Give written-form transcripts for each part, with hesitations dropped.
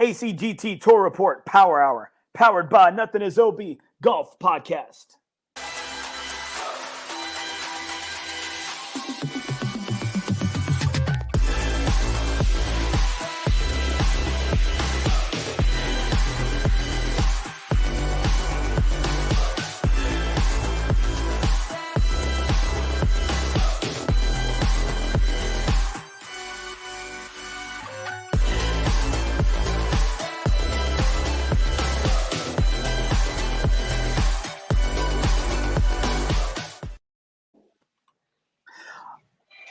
ACGT Tour Report Power Hour, powered by NothingisOB Golf Podcast.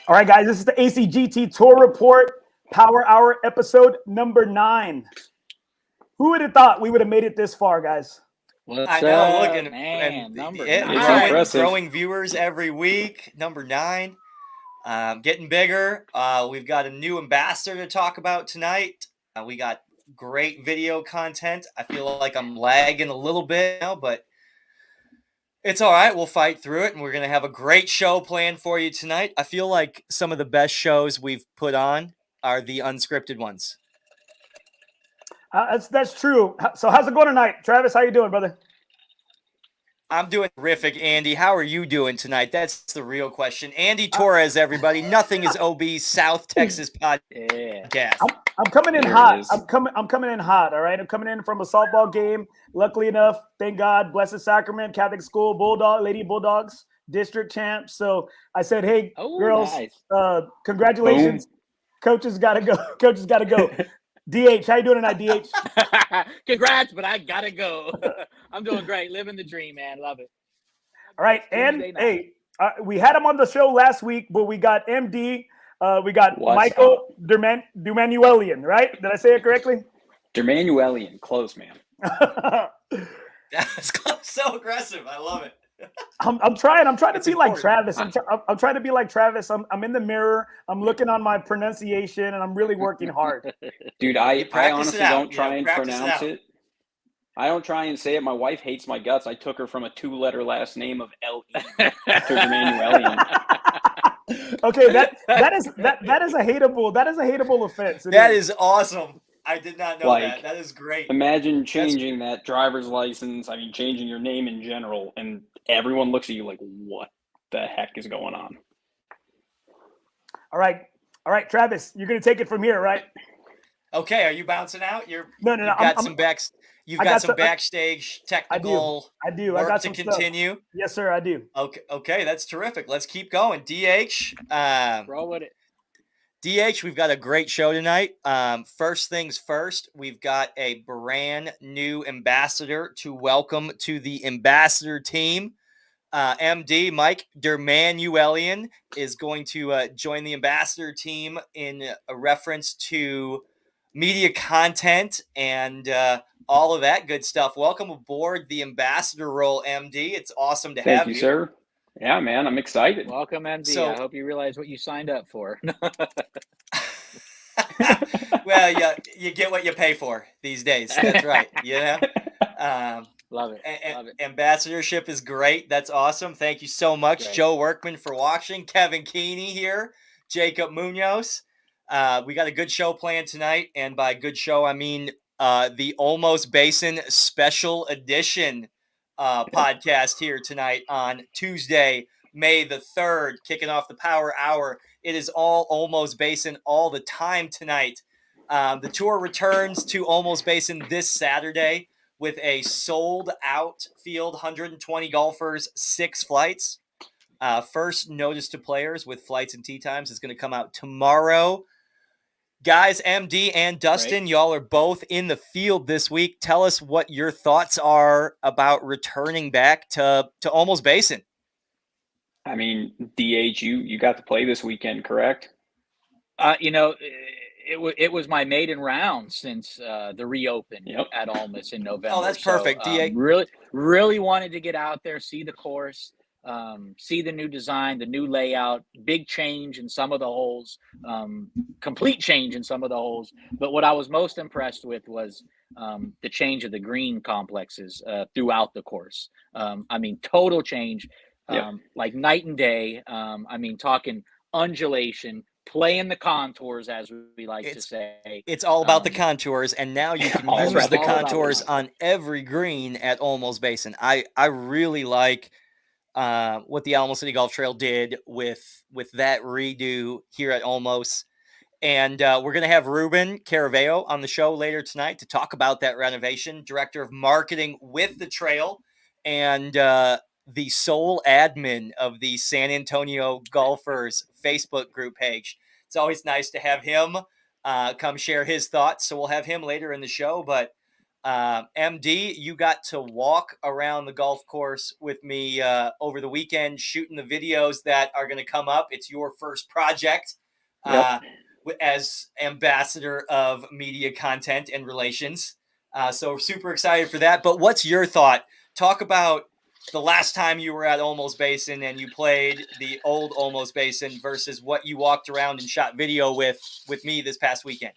All right, guys, this is the ACGT Tour Report Power Hour episode number 9. Who would have thought we would have made it this far, guys? I know, look, man, and growing viewers every week. Number 9, getting bigger. We've got a new ambassador to talk about tonight. We got great video content. I feel like I'm lagging a little bit now, but it's all right. We'll fight through it, and we're going to have a great show planned for you tonight. I feel like some of the best shows we've put on are the unscripted ones. That's true. So how's it going tonight? Travis, how you doing, brother? I'm doing terrific, Andy. How are you doing tonight? That's the real question. Andy Torres, everybody. NothingisOB South Texas podcast. I'm coming in hot. I'm coming in hot. All right. I'm coming in from a softball game. Luckily enough, thank God, Blessed Sacrament Catholic School Lady Bulldogs district champs. So I said, hey, girls, nice. Congratulations. Boom. Coaches got to go. Coaches got to go. DH, how you doing tonight, DH? Congrats, but I gotta go. I'm doing great, living the dream, man. Love it. All right, and hey, we had him on the show last week, but we got MD, we got Michael DerManuelian, right? Did I say it correctly? DerManuelian, close, man. That's so aggressive. I love it. I'm trying to be like Travis. I'm trying to be like Travis. I'm in the mirror. I'm looking on my pronunciation, and I'm really working hard. Dude, I honestly don't try and pronounce it. I don't try and say it. My wife hates my guts. I took her from a 2-letter last name of L.E. after DerManuelian. Okay, that is a hateable offense. That is awesome. I did not know that. That is great. Imagine changing that driver's license. I mean, changing your name in general, and everyone looks at you like, what the heck is going on? All right, Travis, you're going to take it from here, right? Okay, are you bouncing out? No. You've got some backstage technical I do. work I got to some continue. Stuff. Yes, sir, I do. Okay, that's terrific. Let's keep going. DH. Roll with it. DH, we've got a great show tonight. First things first, we've got a brand new ambassador to welcome to the ambassador team. MD, Mike DerManuelian, is going to join the ambassador team in a reference to media content and all of that good stuff. Welcome aboard the ambassador role, MD. It's awesome to have you. Thank you, sir. Yeah, man, I'm excited. Welcome, MD. So, I hope you realize what you signed up for. Well, you get what you pay for these days. That's right. You know? Love it. Love it. Ambassadorship is great. That's awesome. Thank you so much, great. Joe Workman, for watching. Kevin Keeney here. Jacob Munoz. We got a good show planned tonight. And by good show, I mean the Olmos Basin Special Edition podcast here tonight on Tuesday, May the 3rd, kicking off the Power Hour. It is all Olmos Basin all the time tonight. The tour returns to Olmos Basin this Saturday with a sold-out field, 120 golfers, 6 flights. First notice to players with flights and tee times is going to come out tomorrow. Guys, MD and Dustin, y'all are both in the field this week. Tell us what your thoughts are about returning back to Olmos Basin. I mean, DH, you got to play this weekend, correct? It was my maiden round since the reopen at Olmos in November. Oh, that's perfect. DH. Really wanted to get out there, see the course, see the new design, the new layout, big change in some of the holes, complete change in some of the holes. But what I was most impressed with was the change of the green complexes throughout the course. I mean, total change, like night and day. I mean, talking undulation, playing the contours, as we like to say. It's all about the contours, and now you can use the contours on every green at Olmos Basin. I really like what the Alamo City Golf Trail did with that redo here at Olmos. And we're going to have Ruben Caraveo on the show later tonight to talk about that renovation, director of marketing with the trail, and the sole admin of the San Antonio Golfers Facebook group page. It's always nice to have him come share his thoughts. So we'll have him later in the show. But MD, you got to walk around the golf course with me over the weekend, shooting the videos that are going to come up. It's your first project. Yep. As ambassador of media content and relations. So we're super excited for that. But what's your thought? Talk about the last time you were at Olmos Basin and you played the old Olmos Basin versus what you walked around and shot video with me this past weekend.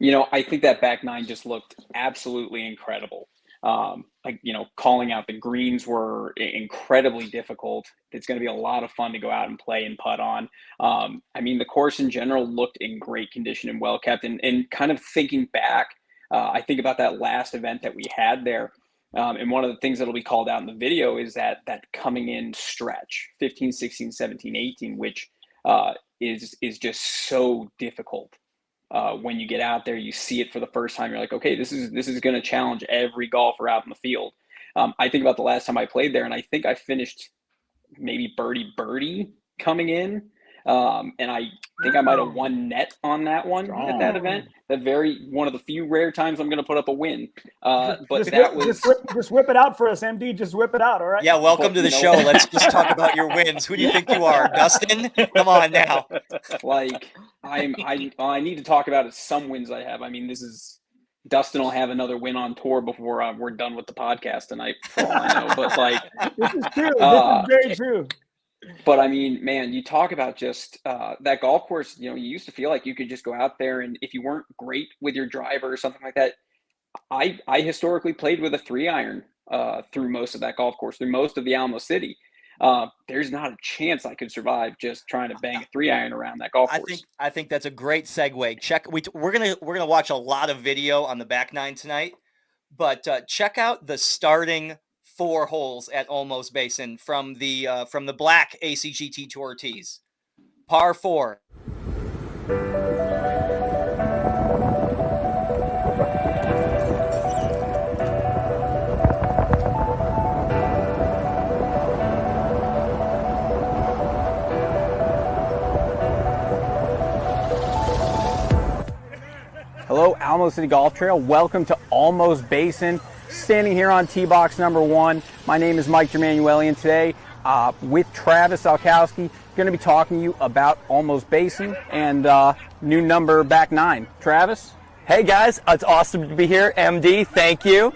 I think that back nine just looked absolutely incredible. Calling out the greens were incredibly difficult. It's going to be a lot of fun to go out and play and putt on. The course in general looked in great condition and well kept. And kind of thinking back, I think about that last event that we had there. And one of the things that'll be called out in the video is that coming in stretch, 15, 16, 17, 18, which is just so difficult. When you get out there, you see it for the first time. You're like, okay, this is going to challenge every golfer out in the field. I think about the last time I played there, and I think I finished maybe birdie coming in, and I think I might have won net on that one at that event. One of the few rare times I'm going to put up a win. Just whip it out for us, MD. Just whip it out, all right? Yeah, welcome to the show. Let's just talk about your wins. Who do you think you are, Dustin? Come on now. I need to talk about some wins I have. Dustin will have another win on tour before we're done with the podcast tonight, for all I know. But this is true. This is very true. But man, you talk about just that golf course. You used to feel like you could just go out there, and if you weren't great with your driver or something like that, I historically played with a 3-iron through most of that golf course, through most of the Alamo City. There's not a chance I could survive just trying to bang a 3-iron around that golf course. I think that's a great segue. We're gonna watch a lot of video on the back nine tonight, but check out the starting 4 holes at Olmos Basin from the black ACGT Tour tees. Par 4. Hello, Alamo City Golf Trail. Welcome to Olmos Basin. Standing here on tee box number 1. My name is Mike DerManuelian. Today, with Travis Salkowski, going to be talking to you about Olmos Basin and new number back 9. Travis? Hey guys, it's awesome to be here. MD, thank you.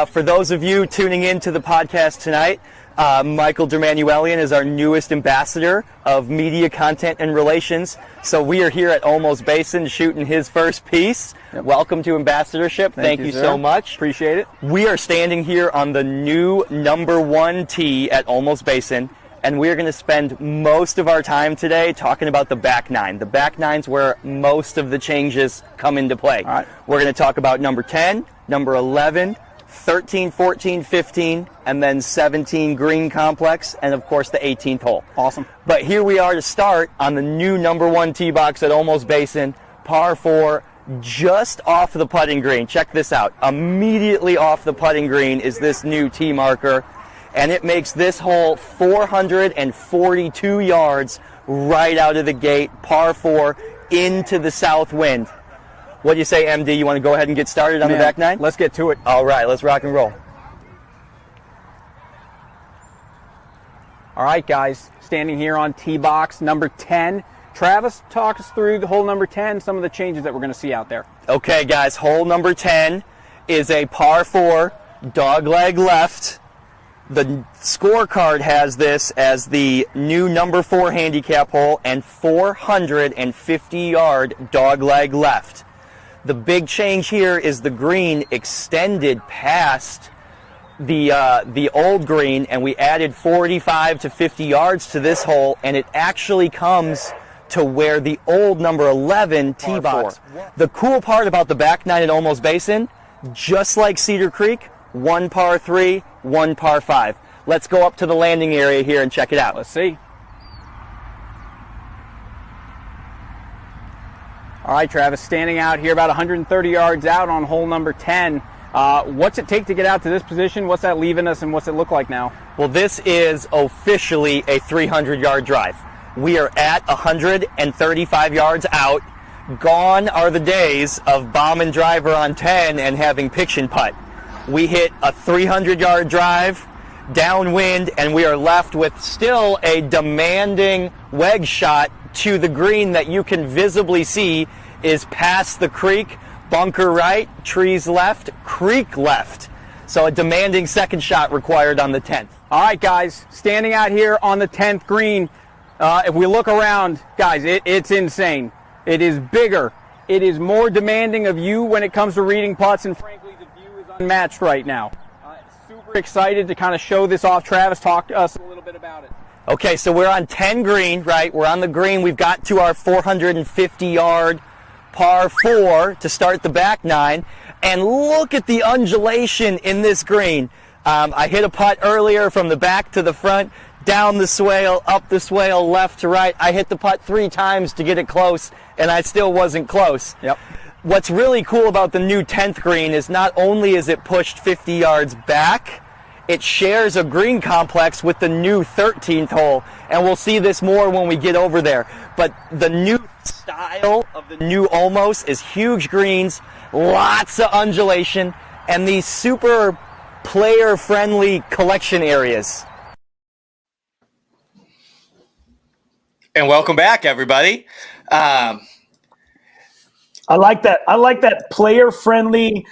For those of you tuning in to the podcast tonight, Michael DerManuelian is our newest ambassador of media content and relations. So we are here at Olmos Basin shooting his first piece. Yep. Welcome to ambassadorship. Thank you so much. Appreciate it. We are standing here on the new number 1 tee at Olmos Basin, and we're going to spend most of our time today talking about the back 9. The back 9's where most of the changes come into play. All right. We're going to talk about number 10, number 11, 13, 14, 15, and then 17 green complex, and of course the 18th hole. Awesome. But here we are to start on the new number 1 tee box at Olmos Basin, par 4, just off the putting green. Check this out. Immediately off the putting green is this new tee marker, and it makes this hole 442 yards right out of the gate, par 4, into the south wind. What do you say, MD? You want to go ahead and get started on the back 9? Let's get to it. All right, let's rock and roll. All right, guys, standing here on tee box number 10. Travis, talk us through the hole number 10, some of the changes that we're going to see out there. Okay, guys, hole number 10 is a par 4, dogleg left. The scorecard has this as the new number 4 handicap hole and 450-yard dogleg left. The big change here is the green extended past the old green, and we added 45 to 50 yards to this hole, and it actually comes to where the old number 11 tee box. The cool part about the back 9 at Olmos Basin, just like Cedar Creek, 1 par 3, 1 par 5. Let's go up to the landing area here and check it out. Let's see. All right, Travis, standing out here about 130 yards out on hole number 10. What's it take to get out to this position? What's that leaving us, and what's it look like now? Well, this is officially a 300-yard drive. We are at 135 yards out. Gone are the days of bomb and driver on 10 and having pitch and putt. We hit a 300-yard drive, downwind, and we are left with still a demanding wedge shot to the green that you can visibly see is past the creek, bunker right, trees left, creek left. So a demanding second shot required on the 10th. All right, guys, standing out here on the 10th green. If we look around, guys, it's insane. It is bigger. It is more demanding of you when it comes to reading putts, and frankly, the view is unmatched right now. Super excited to kind of show this off. Travis, talk to us a little bit about it. Okay, so we're on 10 green, right? We're on the green. We've got to our 450-yard par 4 to start the back 9. And look at the undulation in this green. I hit a putt earlier from the back to the front, down the swale, up the swale, left to right. I hit the putt 3 times to get it close, and I still wasn't close. Yep. What's really cool about the new 10th green is not only is it pushed 50 yards back, it shares a green complex with the new 13th hole, and we'll see this more when we get over there. But the new style of the new Olmos is huge greens, lots of undulation, and these super player-friendly collection areas. And welcome back, everybody. I like that. I like that player-friendly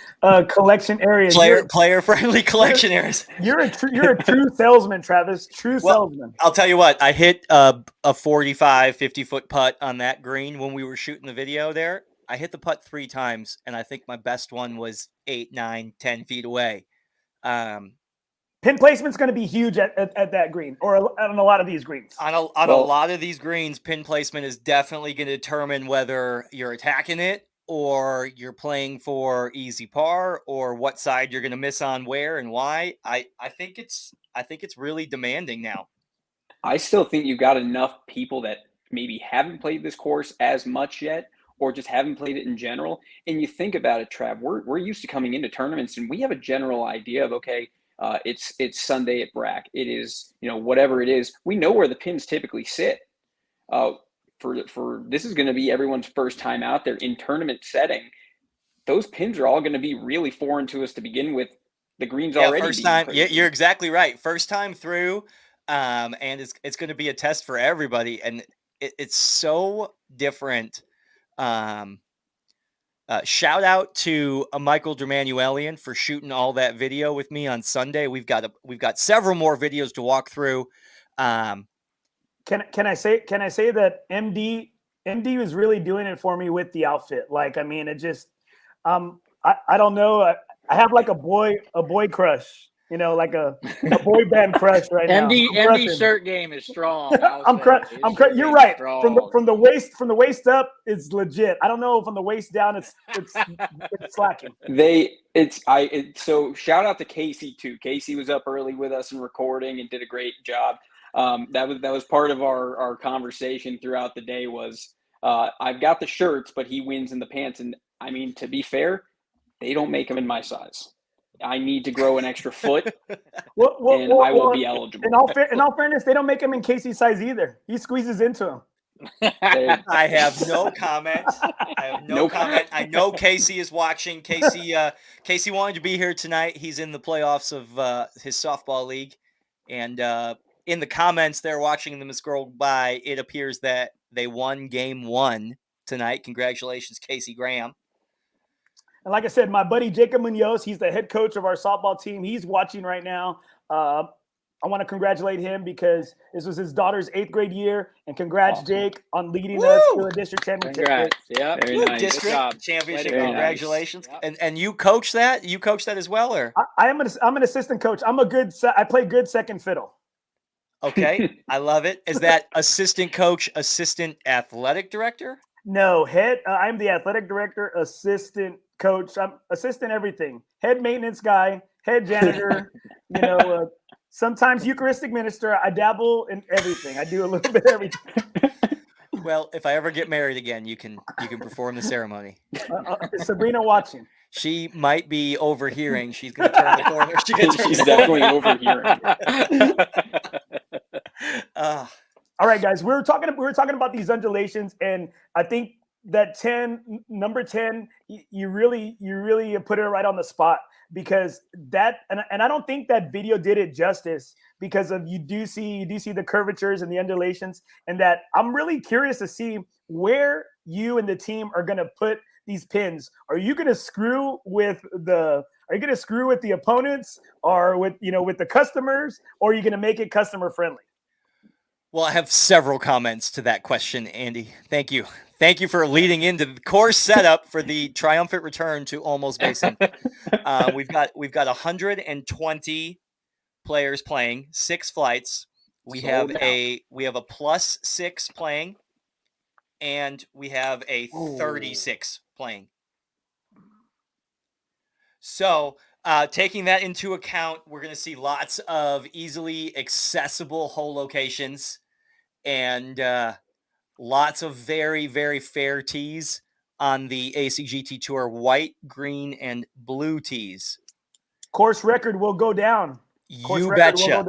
collection area. Player-friendly collection areas. You're a true salesman, Travis. True salesman. I'll tell you what. I hit a 45, 50-foot putt on that green when we were shooting the video there. I hit the putt 3 times, and I think my best one was 8, 9, 10 feet away. Pin placement's going to be huge at that green, or on a lot of these greens. On a lot of these greens, pin placement is definitely going to determine whether you're attacking it or you're playing for easy par, or what side you're going to miss on where and why. I think it's really demanding now. I still think you've got enough people that maybe haven't played this course as much yet, or just haven't played it in general. And you think about it, Trav, we're used to coming into tournaments and we have a general idea of, okay, it's Sunday at Brack. It is, whatever it is. We know where the pins typically sit. For this is going to be everyone's first time out there in tournament setting. Those pins are all going to be really foreign to us to begin with. The greens already. First time. Yeah, you're exactly right. First time through, and it's going to be a test for everybody, and it's so different. Shout out to Michael DerManuelian for shooting all that video with me on Sunday. We've got several more videos to walk through. Can I say that MD was really doing it for me with the outfit? Like, I mean, it just I don't know. I have like a boy crush. Like a boy band crush right now. MD shirt game is strong. You're right. Strong. From the waist up, it's legit. I don't know, from the waist down, it's slacking. So shout out to Casey too. Casey was up early with us and recording and did a great job. That was part of our conversation throughout the day. Was I've got the shirts, but he wins in the pants. And I mean, to be fair, they don't make them in my size. I need to grow an extra foot, and I will be eligible. In all fairness, they don't make him in Casey's size either. He squeezes into him. I have no comment. Comment. I know Casey is watching. Casey wanted to be here tonight. He's in the playoffs of his softball league, and in the comments they're watching them scroll by. It appears that they won game 1 tonight. Congratulations, Casey Graham. And like I said, my buddy Jacob Munoz, he's the head coach of our softball team. He's watching right now. I want to congratulate him because this was his daughter's 8th grade year. And congrats, Jake, on leading us to a district championship. Congrats. Yeah, very nice. District championship. Very Congratulations. nice. And you coach that? You coach that as well, or? I'm an assistant coach. I play good second fiddle. Okay, I love it. Is that assistant coach, assistant athletic director? No, I'm the athletic director, assistant coach. I'm assistant everything. Head maintenance guy, head janitor. Sometimes Eucharistic minister. I dabble in everything. I do a little bit of everything. Well, if I ever get married again, you can perform the ceremony. Is Sabrina watching? She might be overhearing. She's going to turn the corner. She's definitely overhearing. All right, guys, we were talking about these undulations, and I think that number 10, you really put it right on the spot, because that, and I don't think that video did it justice, because of you do see the curvatures and the undulations, and that I'm really curious to see where you and the team are going to put these pins. Are you going to screw with the opponents, or with the customers, or are you going to make it customer friendly? Well, I have several comments to that question, Andy. Thank you. Thank you for leading into the course setup for the triumphant return to Olmos Basin. We've got 120 players playing, 6 flights. We have a +6 playing, and we have a 36 playing. So, taking that into account, we're going to see lots of easily accessible hole locations, and lots of very, very fair tees on the ACGT Tour, white, green, and blue tees. Course record will go down. You betcha.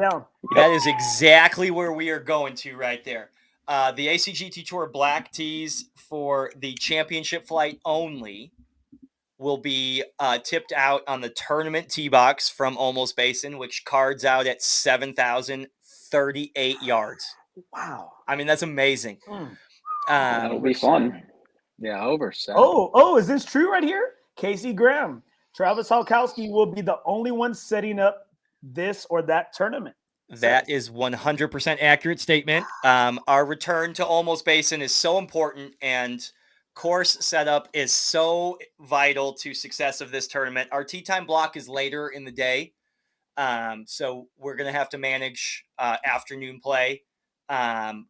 That is exactly where we are going to right there. The ACGT Tour black tees for the championship flight only will be tipped out on the tournament tee box from Olmos Basin, which cards out at 7,038 yards. Wow. I mean, that's amazing. That'll be fun. Yeah, over 7. Oh, is this true right here? Casey Graham. Travis Salkowski will be the only one setting up this or that tournament. That is 100% accurate statement. Our return to Olmos Basin is so important, and course setup is so vital to success of this tournament. Our tee time block is later in the day, so we're going to have to manage afternoon play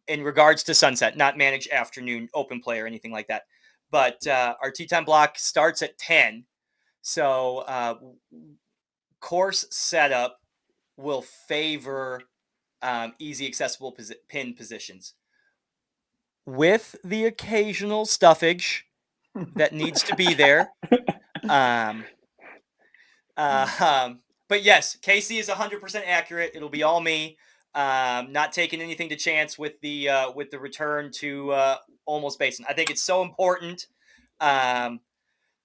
in regards to sunset, not manage afternoon open play or anything like that. But our tee time block starts at 10, so course setup will favor easy accessible pin positions, with the occasional stuffage that needs to be there. But yes, Casey is 100% accurate. It'll be all me. Not taking anything to chance with the return to Olmos Basin. I think it's so important.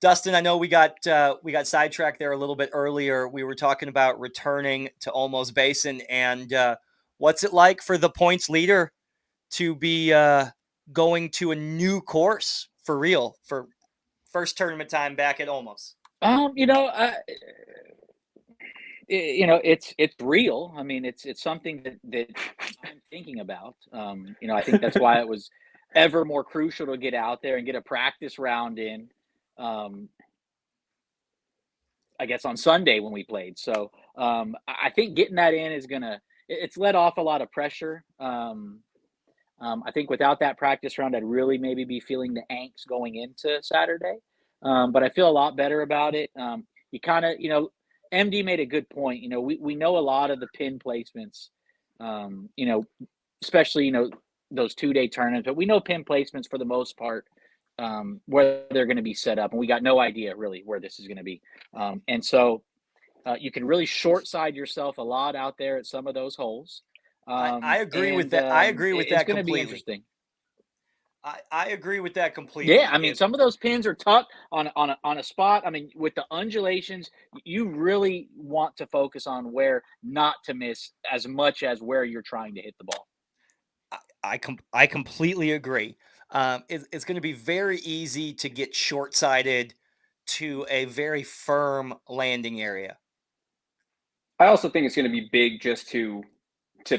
Dustin, I know we got sidetracked there a little bit earlier. We were talking about returning to Olmos Basin, and what's it like for the points leader to be going to a new course for real, for first tournament time back at Olmos? It's real. I mean, it's something that I'm thinking about. I think that's why it was ever more crucial to get out there and get a practice round in. I guess on Sunday when we played. So I think getting that in is it's let off a lot of pressure. I think without that practice round, I'd really maybe be feeling the angst going into Saturday. But I feel a lot better about it. You kind of, MD made a good point. We know a lot of the pin placements, especially, those 2-day tournaments, but we know pin placements for the most part, where they're going to be set up. And we got no idea really where this is going to be. And so you can really short side yourself a lot out there at some of those holes. I agree with that. I agree with that completely. It's going to be interesting. I agree with that completely. Yeah, I mean, some of those pins are tucked on a spot. I mean, with the undulations, you really want to focus on where not to miss as much as where you're trying to hit the ball. I completely agree. It's going to be very easy to get short-sighted to a very firm landing area. I also think it's going to be big just to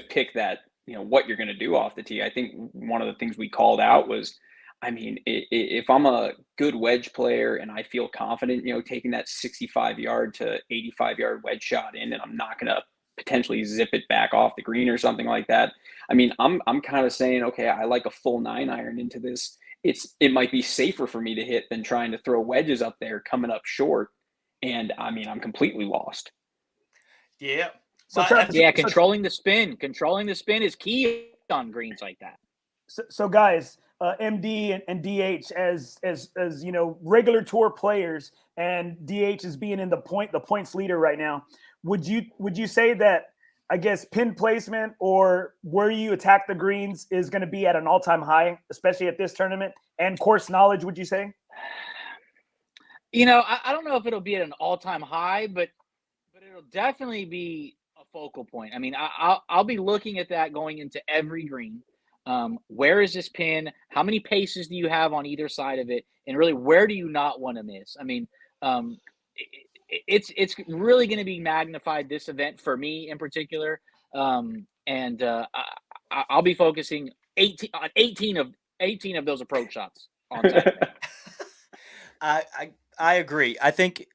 pick that, what you're going to do off the tee. I think one of the things we called out was, I mean, if I'm a good wedge player and I feel confident, taking that 65-yard to 85-yard wedge shot in, and I'm not going to potentially zip it back off the green or something like that. I mean, I'm kind of saying, okay, I like a full 9-iron into this. It might be safer for me to hit than trying to throw wedges up there coming up short. And I mean, I'm completely lost. Yeah. So Travis, controlling the spin is key on greens like that. So guys, MD and DH as you know, regular tour players, and DH is being in the points leader right now. Would you say that, I guess, pin placement or where you attack the greens is going to be at an all-time high, especially at this tournament, and course knowledge, would you say? You know, I don't know if it'll be at an all-time high, but it'll definitely be a focal point. I mean, I'll be looking at that going into every green. Where is this pin? How many paces do you have on either side of it? And really, where do you not want to miss? I mean, it's really going to be magnified, this event, for me in particular. I'll be focusing 18 of those approach shots on Saturday. I agree. I think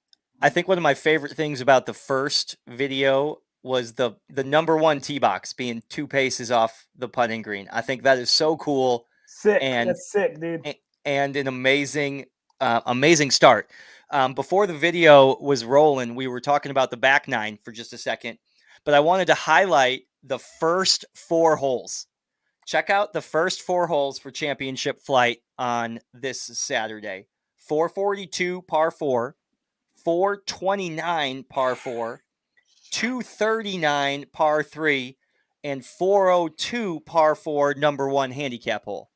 one of my favorite things about the first video was the number one tee box being 2 paces off the putting green. I think that is so cool. Sick. And that's sick, dude. And an amazing start. Before the video was rolling, we were talking about the back 9 for just a second, but I wanted to highlight the first 4 holes. Check out the first 4 holes for Championship Flight on this Saturday. 442 par 4, 429 par 4, 239 par 3, and 402 par 4 number 1 handicap hole.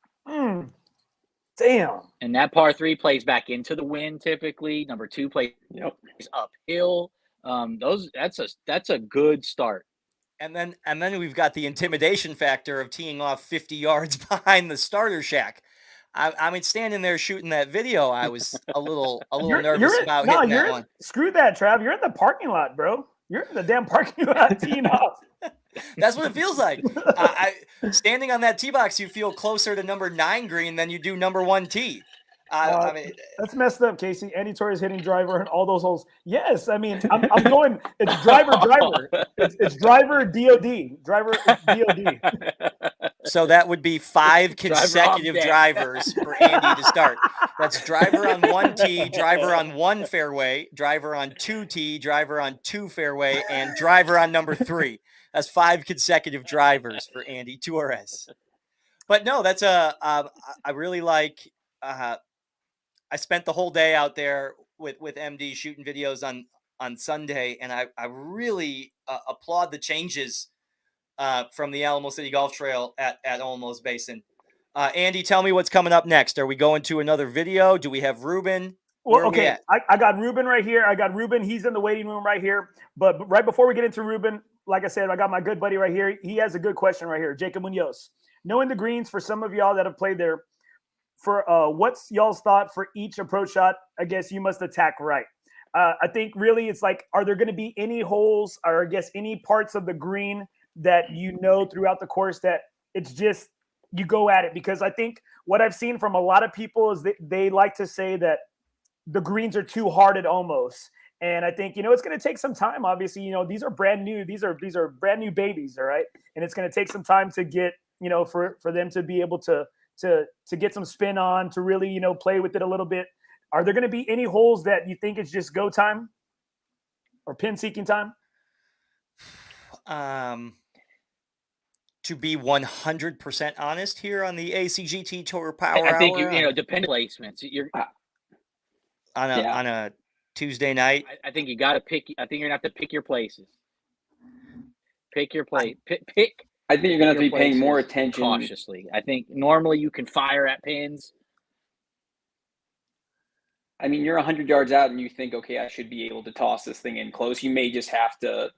Damn. And that par 3 plays back into the wind typically. Number 2 plays uphill. That's a good start. And then we've got the intimidation factor of teeing off 50 yards behind the starter shack. I mean, standing there shooting that video, I was a little nervous about hitting that one. Screw that, Trav. You're in the parking lot, bro. You're in the damn parking lot teeing off. That's what it feels like. Standing on that tee box, you feel closer to number 9 green than you do number 1 tee. I mean, that's messed up, Casey. Andy Torres hitting driver and all those holes. Yes, I mean, I'm going. It's driver. It's driver DOD. Driver DOD. So that would be 5 consecutive drivers for Andy to start. That's driver on 1 tee, driver on 1 fairway, driver on 2 tee, driver on 2 fairway, and driver on number 3. That's 5 consecutive drivers for Andy Torres. But no, that's I really like. I spent the whole day out there with MD shooting videos on Sunday, and I really applaud the changes from the Alamo City Golf Trail at Olmos Basin. Andy, tell me what's coming up next. Are we going to another video? Do we have Ruben? Well, okay, I got Ruben right here. He's in the waiting room right here. But right before we get into Ruben, like I said, I got my good buddy right here. He has a good question right here. Jacob Munoz. Knowing the greens, for some of y'all that have played there, for what's y'all's thought for each approach shot? I guess you must attack right. I think really it's like, are there going to be any holes, or I guess any parts of the green that you know throughout the course that it's just you go at it? Because I think what I've seen from a lot of people is that they like to say that the greens are too hard at Olmos. And I think, it's going to take some time. Obviously, these are brand new. These are brand new babies. All right. And it's going to take some time to get, for them to be able to get some spin on, to really, play with it a little bit. Are there going to be any holes that you think it's just go time or pin seeking time? To be 100% honest here on the ACGT Tour Power I think Hour, dependent placements. You're on a Tuesday night. I think you got to pick. I think you're gonna have to pick your places. Pick your place. Pick. I think you're gonna have to be paying more attention cautiously. I think normally you can fire at pins. I mean, you're 100 yards out and you think, okay, I should be able to toss this thing in close. You may just have to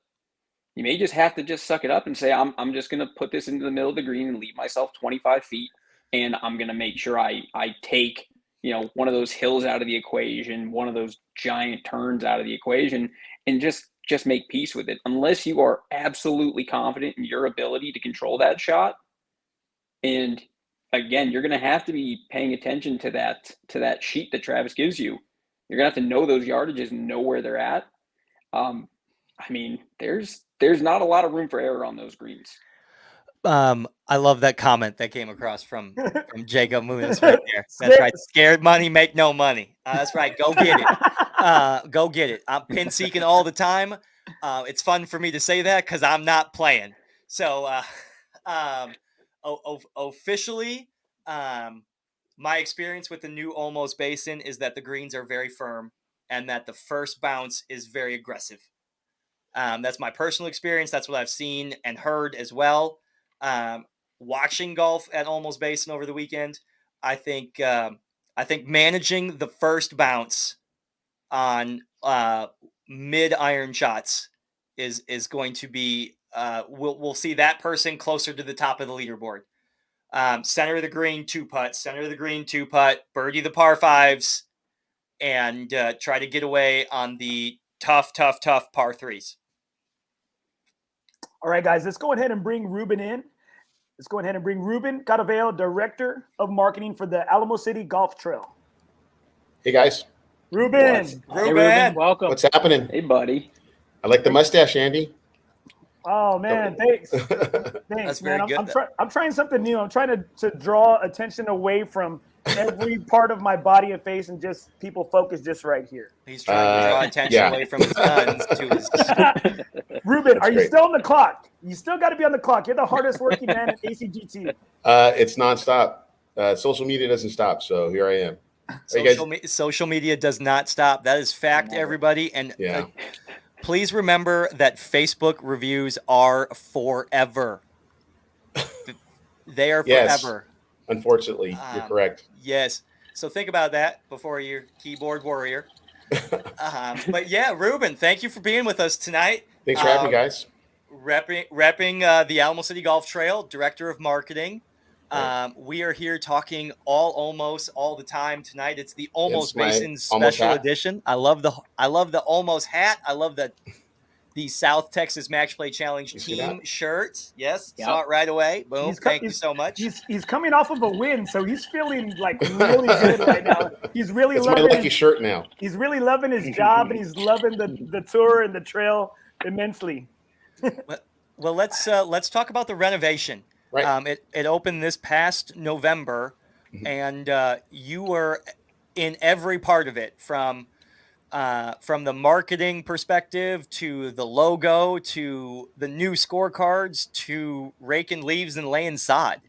just suck it up and say, I'm just going to put this into the middle of the green and leave myself 25 feet. And I'm going to make sure I take, one of those hills out of the equation, one of those giant turns out of the equation, and just make peace with it. Unless you are absolutely confident in your ability to control that shot. And again, you're going to have to be paying attention to that sheet that Travis gives you. You're going to have to know those yardages and know where they're at. I mean, there's not a lot of room for error on those greens. I love that comment that came across from Jacob Munoz right there. That's right. Scared money, make no money. That's right. Go get it. Go get it. I'm pin seeking all the time. It's fun for me to say that because I'm not playing. So officially, my experience with the new Olmos Basin is that the greens are very firm and that the first bounce is very aggressive. That's my personal experience. That's what I've seen and heard as well. Watching golf at Olmos Basin over the weekend, I think managing the first bounce on mid iron shots is going to be we'll see that person closer to the top of the leaderboard. Center of the green 2-putt, center of the green 2-putt, birdie the par 5s, and try to get away on the tough par 3s. All right, guys, let's go ahead and bring Ruben in. Ruben Cadavale, Director of Marketing for the Alamo City Golf Trail. Hey, guys. Ruben. Hey, Ruben, welcome. What's happening? Hey, buddy. I like the mustache, Andy. Oh, man, thanks. That's man. very good. I'm trying something new. I'm trying to draw attention away from every part of my body and face and just people focus just right here. He's trying to draw attention away from his guns to his. Ruben, are you still on the clock? You still got to be on the clock. You're the hardest working man at ACGT. It's nonstop. Social media doesn't stop, so here I am. Social media does not stop. That is fact, everybody. And please remember that Facebook reviews are forever. They are forever. Unfortunately, you're correct. Yes. So think about that before you're keyboard warrior. But yeah, Ruben, thank you for being with us tonight. Thanks for having me, guys. Repping the Alamo City Golf Trail, Director of Marketing. We are here talking all Olmos all the time tonight. It's the Olmos Basin special edition. I love the Olmos hat. I love the South Texas Match Play Challenge team shirt. Yes, saw it right away. Boom. Thank you so much. He's coming off of a win, so he's feeling like really good right now. He's really loving my lucky shirt now. He's really loving his job and he's loving the tour and the trail immensely. Well, let's talk about the renovation. Right. It opened this past November, and you were in every part of it from the marketing perspective to the logo to the new scorecards to raking leaves and laying sod.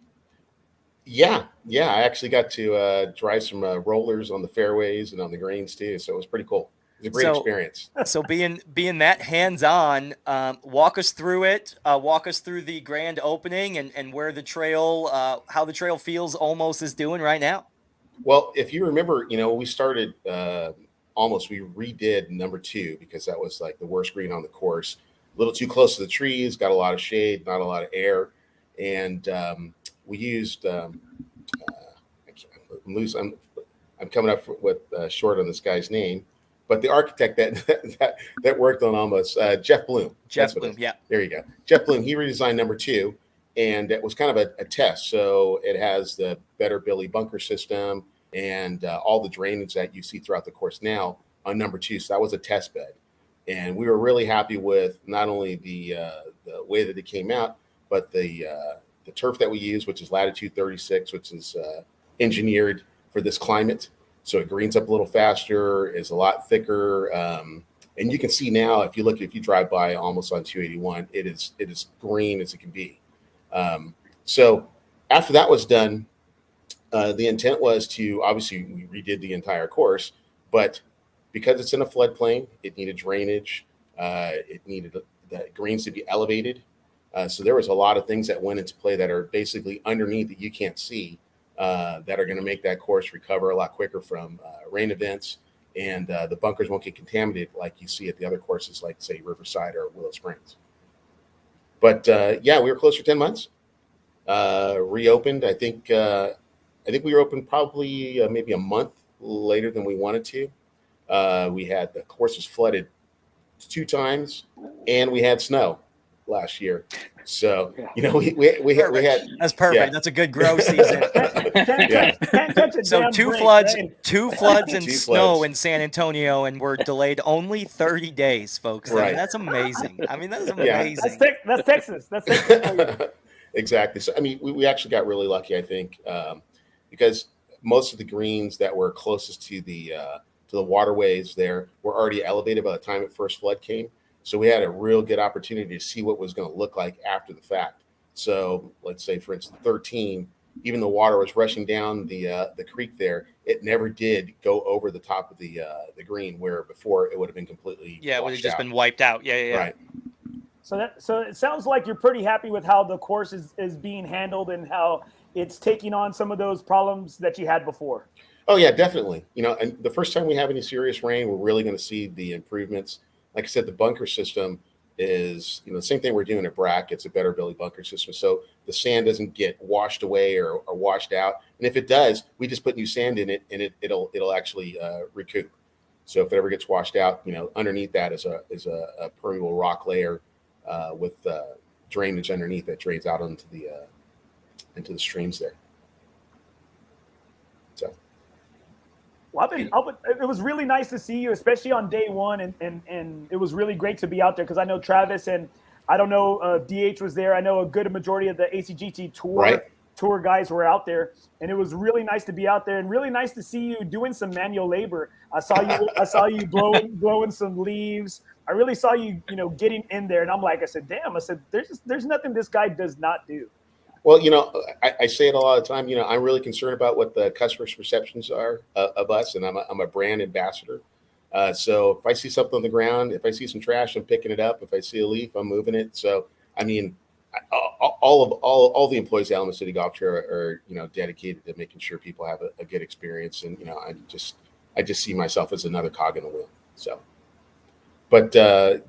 Yeah. I actually got to drive some rollers on the fairways and on the greens too, so it was pretty cool. It was a great experience. So being that hands-on, walk us through it. Walk us through the grand opening and where the trail, how the trail feels Olmos is doing right now. Well, if you remember, when we started Olmos, we redid number 2 because that was like the worst green on the course. A little too close to the trees, got a lot of shade, not a lot of air, and we used. I'm coming up with short on this guy's name. But the architect that worked on Olmos, Jeff Bloom. Jeff Bloom, yeah. There you go. Jeff Bloom, he redesigned number 2, and it was kind of a test. So it has the better Billy bunker system and all the drainage that you see throughout the course now on number 2. So that was a test bed. And we were really happy with not only the way that it came out, but the turf that we use, which is latitude 36, which is engineered for this climate. So it greens up a little faster, is a lot thicker. And you can see now, if you drive by Olmos on 281, it is green as it can be. So after that was done, the intent was to, obviously we redid the entire course, but because it's in a floodplain, it needed drainage. It needed the greens to be elevated. So there was a lot of things that went into play that are basically underneath that you can't see. That are going to make that course recover a lot quicker from rain events, and the bunkers won't get contaminated like you see at the other courses, like say Riverside or Willow Springs. But we were close for 10 months. Reopened. I think we were open probably maybe a month later than we wanted to. We had the course was flooded 2 times, and we had snow. last year. So, you know, we had that's perfect. Yeah. That's a good grow season. Can't touch a So damn two break, floods right? and Two snow floods. in San Antonio, and we're delayed only 30 days, folks. I mean, Right. that's amazing. I mean, that's Yeah. amazing. That's Texas. That's Texas. Exactly. So, I mean, we actually got really lucky, I think, because most of the greens that were closest to the waterways there were already elevated by the time the first flood came. So we had a real good opportunity to see what was going to look like after the fact. So let's say, for instance, 13, even the water was rushing down the creek there, it never did go over the top of the green, where before it would have been completely it would have just out. been wiped out. Yeah. Right. So it sounds like you're pretty happy with how the course is being handled and how it's taking on some of those problems that you had before. Oh yeah, definitely. You know, and the first time we have any serious rain, we're really going to see the improvements. Like I said, the bunker system is, you know, the same thing we're doing at Brack. It's a better Billy bunker system, so the sand doesn't get washed away or washed out. And if it does, we just put new sand in it, and it'll actually recoup. So if it ever gets washed out, you know, underneath that is a permeable rock layer with drainage underneath that drains out into the streams there. So. Well, it was really nice to see you, especially on day one, and it was really great to be out there because I know Travis and I don't know DH was there. I know a good majority of the ACGT tour guys were out there, and it was really nice to be out there and really nice to see you doing some manual labor. I saw you blowing some leaves. I really saw you, you know, getting in there, and I'm like, I said, damn, I said, there's nothing this guy does not do. Well, you know, I say it a lot of the time. You know, I'm really concerned about what the customers' perceptions are of us, and I'm a brand ambassador. So if I see something on the ground, if I see some trash, I'm picking it up. If I see a leaf, I'm moving it. So I mean, all the employees at Olmos City Golf Trail are you know, dedicated to making sure people have a good experience, and you know, I just see myself as another cog in the wheel. So, but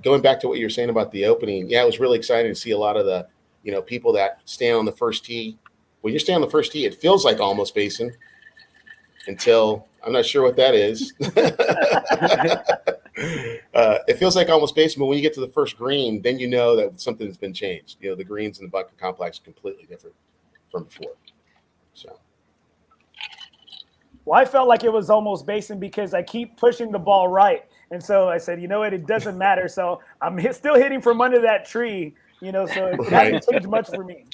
going back to what you were saying about the opening, yeah, it was really exciting to see a lot of the, you know, people that stand on the first tee. When you stand on the first tee, it feels like Olmos Basin until I'm not sure what that is. It feels like Olmos Basin, but when you get to the first green, then you know that something has been changed. You know, the greens in the bunker complex are completely different from before. So. Well, I felt like it was Olmos Basin because I keep pushing the ball right. And so I said, you know what, it doesn't matter. So I'm still hitting from under that tree. You know, so it hasn't changed much for me.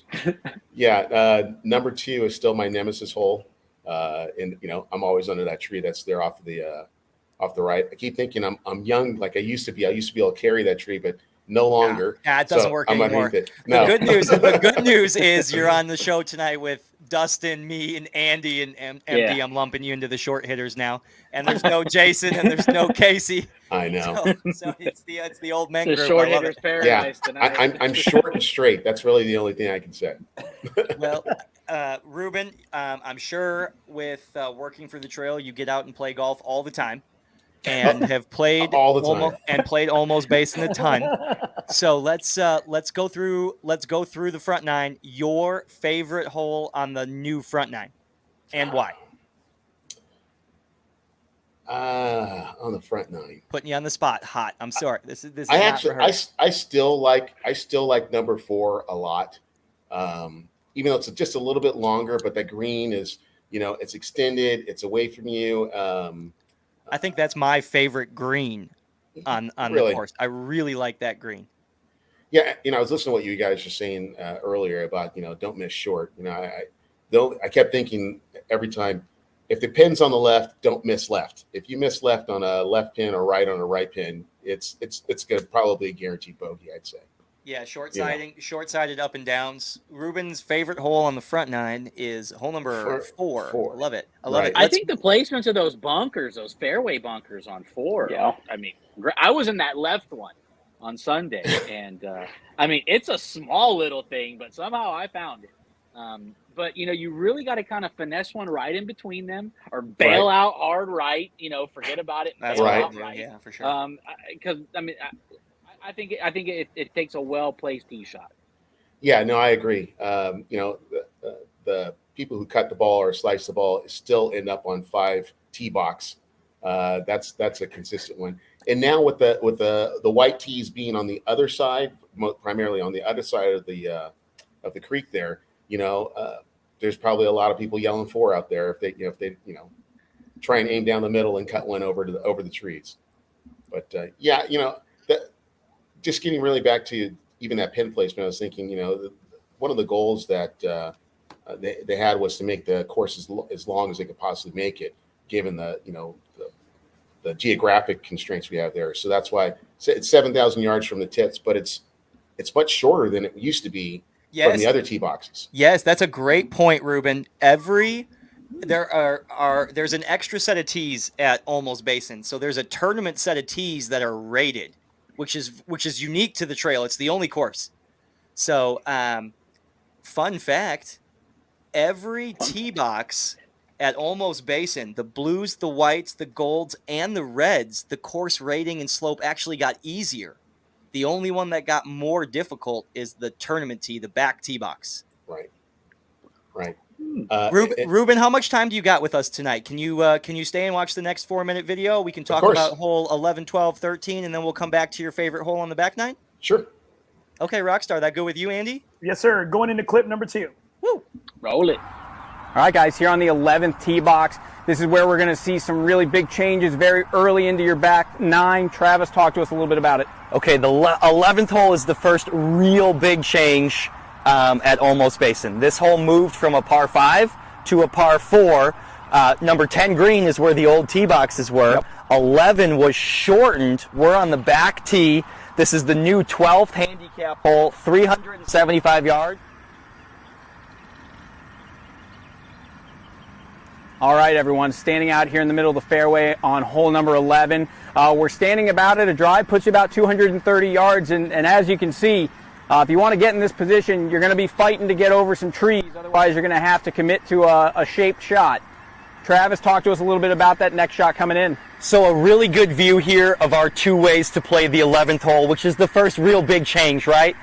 Yeah, number 2 is still my nemesis hole, and you know, I'm always under that tree that's there off the right. I keep thinking I'm young like I used to be. I used to be able to carry that tree, but no longer. Yeah, it doesn't work anymore. No. The good news is you're on the show tonight with Dustin, me, and Andy, and MD. Yeah. I'm lumping you into the short hitters now. And there's no Jason, and there's no Casey. I know. So it's the old men group. The short hitters paradise tonight. I'm short and straight. That's really the only thing I can say. Well, Ruben, I'm sure with working for the trail, you get out and play golf all the time. And have played all the time. And played Olmos Basin a ton. So let's go through the front 9. Your favorite hole on the new front 9, and why? On the front 9, putting you on the spot. Hot. I'm sorry. This is. I still like number 4 a lot. Even though it's just a little bit longer, but the green is, you know, it's extended. It's away from you. I think that's my favorite green on really? The course. I really like that green. Yeah, you know, I was listening to what you guys were saying earlier about, you know, don't miss short. You know, I kept thinking every time, if the pin's on the left, don't miss left. If you miss left on a left pin or right on a right pin, it's going to probably guarantee bogey, I'd say. Yeah, short-sided up and downs. Ruben's favorite hole on the front 9 is hole number 4. I love it. I love it. I think the placements of those bunkers, those fairway bunkers on 4. Yeah. I mean, I was in that left one on Sunday, and I mean, it's a small little thing, but somehow I found it. But you know, you really got to kind of finesse one right in between them, or bail out hard right. You know, forget about it. That's right. Yeah, for sure. Because I mean. I think it takes a well-placed tee shot. Yeah, no, I agree. You know, the people who cut the ball or slice the ball still end up on 5 tee box. That's a consistent one. And now with the white tees being on the other side primarily on the other side of the creek there, there's probably a lot of people yelling 4 out there if they try and aim down the middle and cut one over the trees. But just getting really back to even that pin placement, I was thinking, one of the goals that they had was to make the course as long as they could possibly make it, given the geographic constraints we have there. So that's why it's 7,000 yards from the tips, but it's much shorter than it used to be from the other tee boxes. Yes, that's a great point, Ruben. There's an extra set of tees at Olmos Basin. So there's a tournament set of tees that are rated, which is unique to the trail. It's the only course. So, fun fact, every tee box at Olmos Basin, the blues, the whites, the golds, and the reds, the course rating and slope actually got easier. The only one that got more difficult is the tournament tee, the back tee box. Right. Ruben, how much time do you got with us tonight? Can you stay and watch the next 4-minute video? We can talk about hole 11, 12, 13, and then we'll come back to your favorite hole on the back nine? Sure. Okay, Rockstar, that good with you, Andy? Yes, sir. Going into clip number 2. Woo! Roll it. All right, guys, here on the 11th tee box, this is where we're going to see some really big changes very early into your back nine. Travis, talk to us a little bit about it. Okay, the 11th hole is the first real big change at Olmos Basin. This hole moved from a par 5 to a par 4. Number 10 green is where the old tee boxes were. Yep. 11 was shortened. We're on the back tee. This is the new 12th handicap hole, 375 yards. All right, everyone, standing out here in the middle of the fairway on hole number 11. We're standing about at a drive, puts you about 230 yards, and as you can see, if you want to get in this position, you're going to be fighting to get over some trees. Otherwise, you're going to have to commit to a shaped shot. Travis, talk to us a little bit about that next shot coming in. So a really good view here of our 2 ways to play the 11th hole, which is the first real big change, right?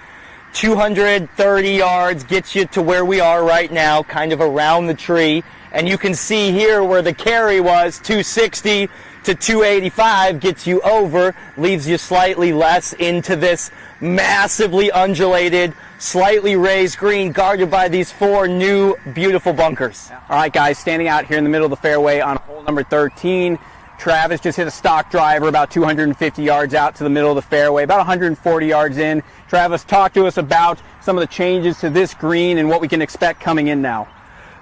230 yards gets you to where we are right now, kind of around the tree. And you can see here where the carry was, 260 to 285, gets you over, leaves you slightly less into this massively undulated, slightly raised green guarded by these 4 new beautiful bunkers. All right, guys, standing out here in the middle of the fairway on hole number 13. Travis just hit a stock driver about 250 yards out to the middle of the fairway, about 140 yards in. Travis, talk to us about some of the changes to this green and what we can expect coming in now.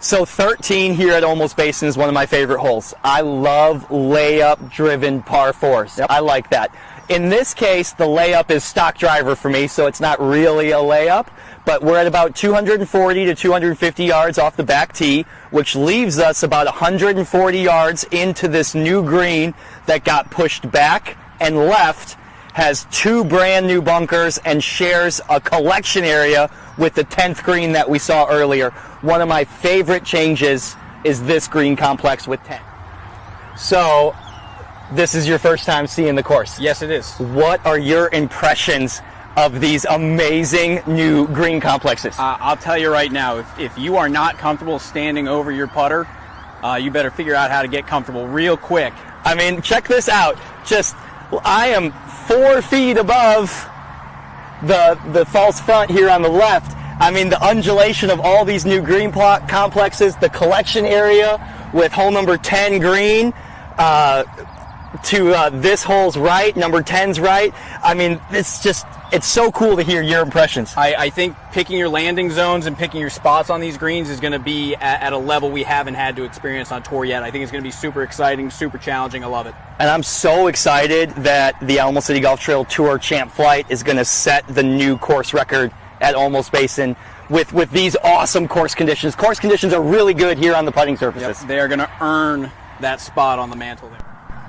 So 13 here at Olmos Basin is one of my favorite holes. I love layup-driven par 4s. Yep. I like that. In this case, the layup is stock driver for me, so it's not really a layup, but we're at about 240 to 250 yards off the back tee, which leaves us about 140 yards into this new green that got pushed back and left, has 2 brand new bunkers, and shares a collection area with the 10th green that we saw earlier. One of my favorite changes is this green complex with 10. So, this is your first time seeing the course. Yes, it is. What are your impressions of these amazing new green complexes? I'll tell you right now, if you are not comfortable standing over your putter, you better figure out how to get comfortable real quick. I mean, check this out. I am 4 feet above the false front here on the left. I mean, the undulation of all these new green complexes, the collection area with hole number 10 green to this hole's right, number 10's right. I mean, it's so cool to hear your impressions. I think picking your landing zones and picking your spots on these greens is going to be at a level we haven't had to experience on tour yet. I think it's going to be super exciting, super challenging. I love it. And I'm so excited that the Alamo City Golf Trail Tour Champ Flight is going to set the new course record at Olmos Basin with these awesome course conditions. Course conditions are really good here on the putting surfaces. Yep, they are going to earn that spot on the mantle there.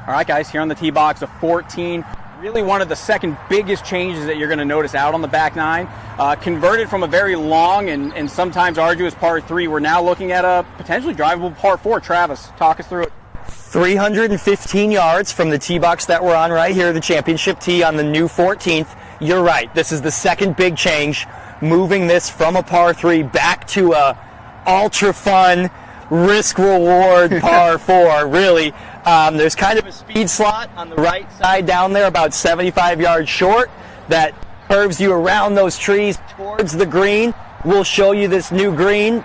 All right, guys, here on the tee box of 14, really one of the second biggest changes that you're going to notice out on the back nine. Converted from a very long and sometimes arduous par 3, we're now looking at a potentially drivable par 4. Travis, talk us through it. 315 yards from the tee box that we're on right here, the championship tee on the new 14th. You're right, this is the second big change, moving this from a par 3 back to a ultra fun, risk-reward par 4, really. There's kind of a speed slot on the right side down there, about 75 yards short, that curves you around those trees towards the green. We'll show you this new green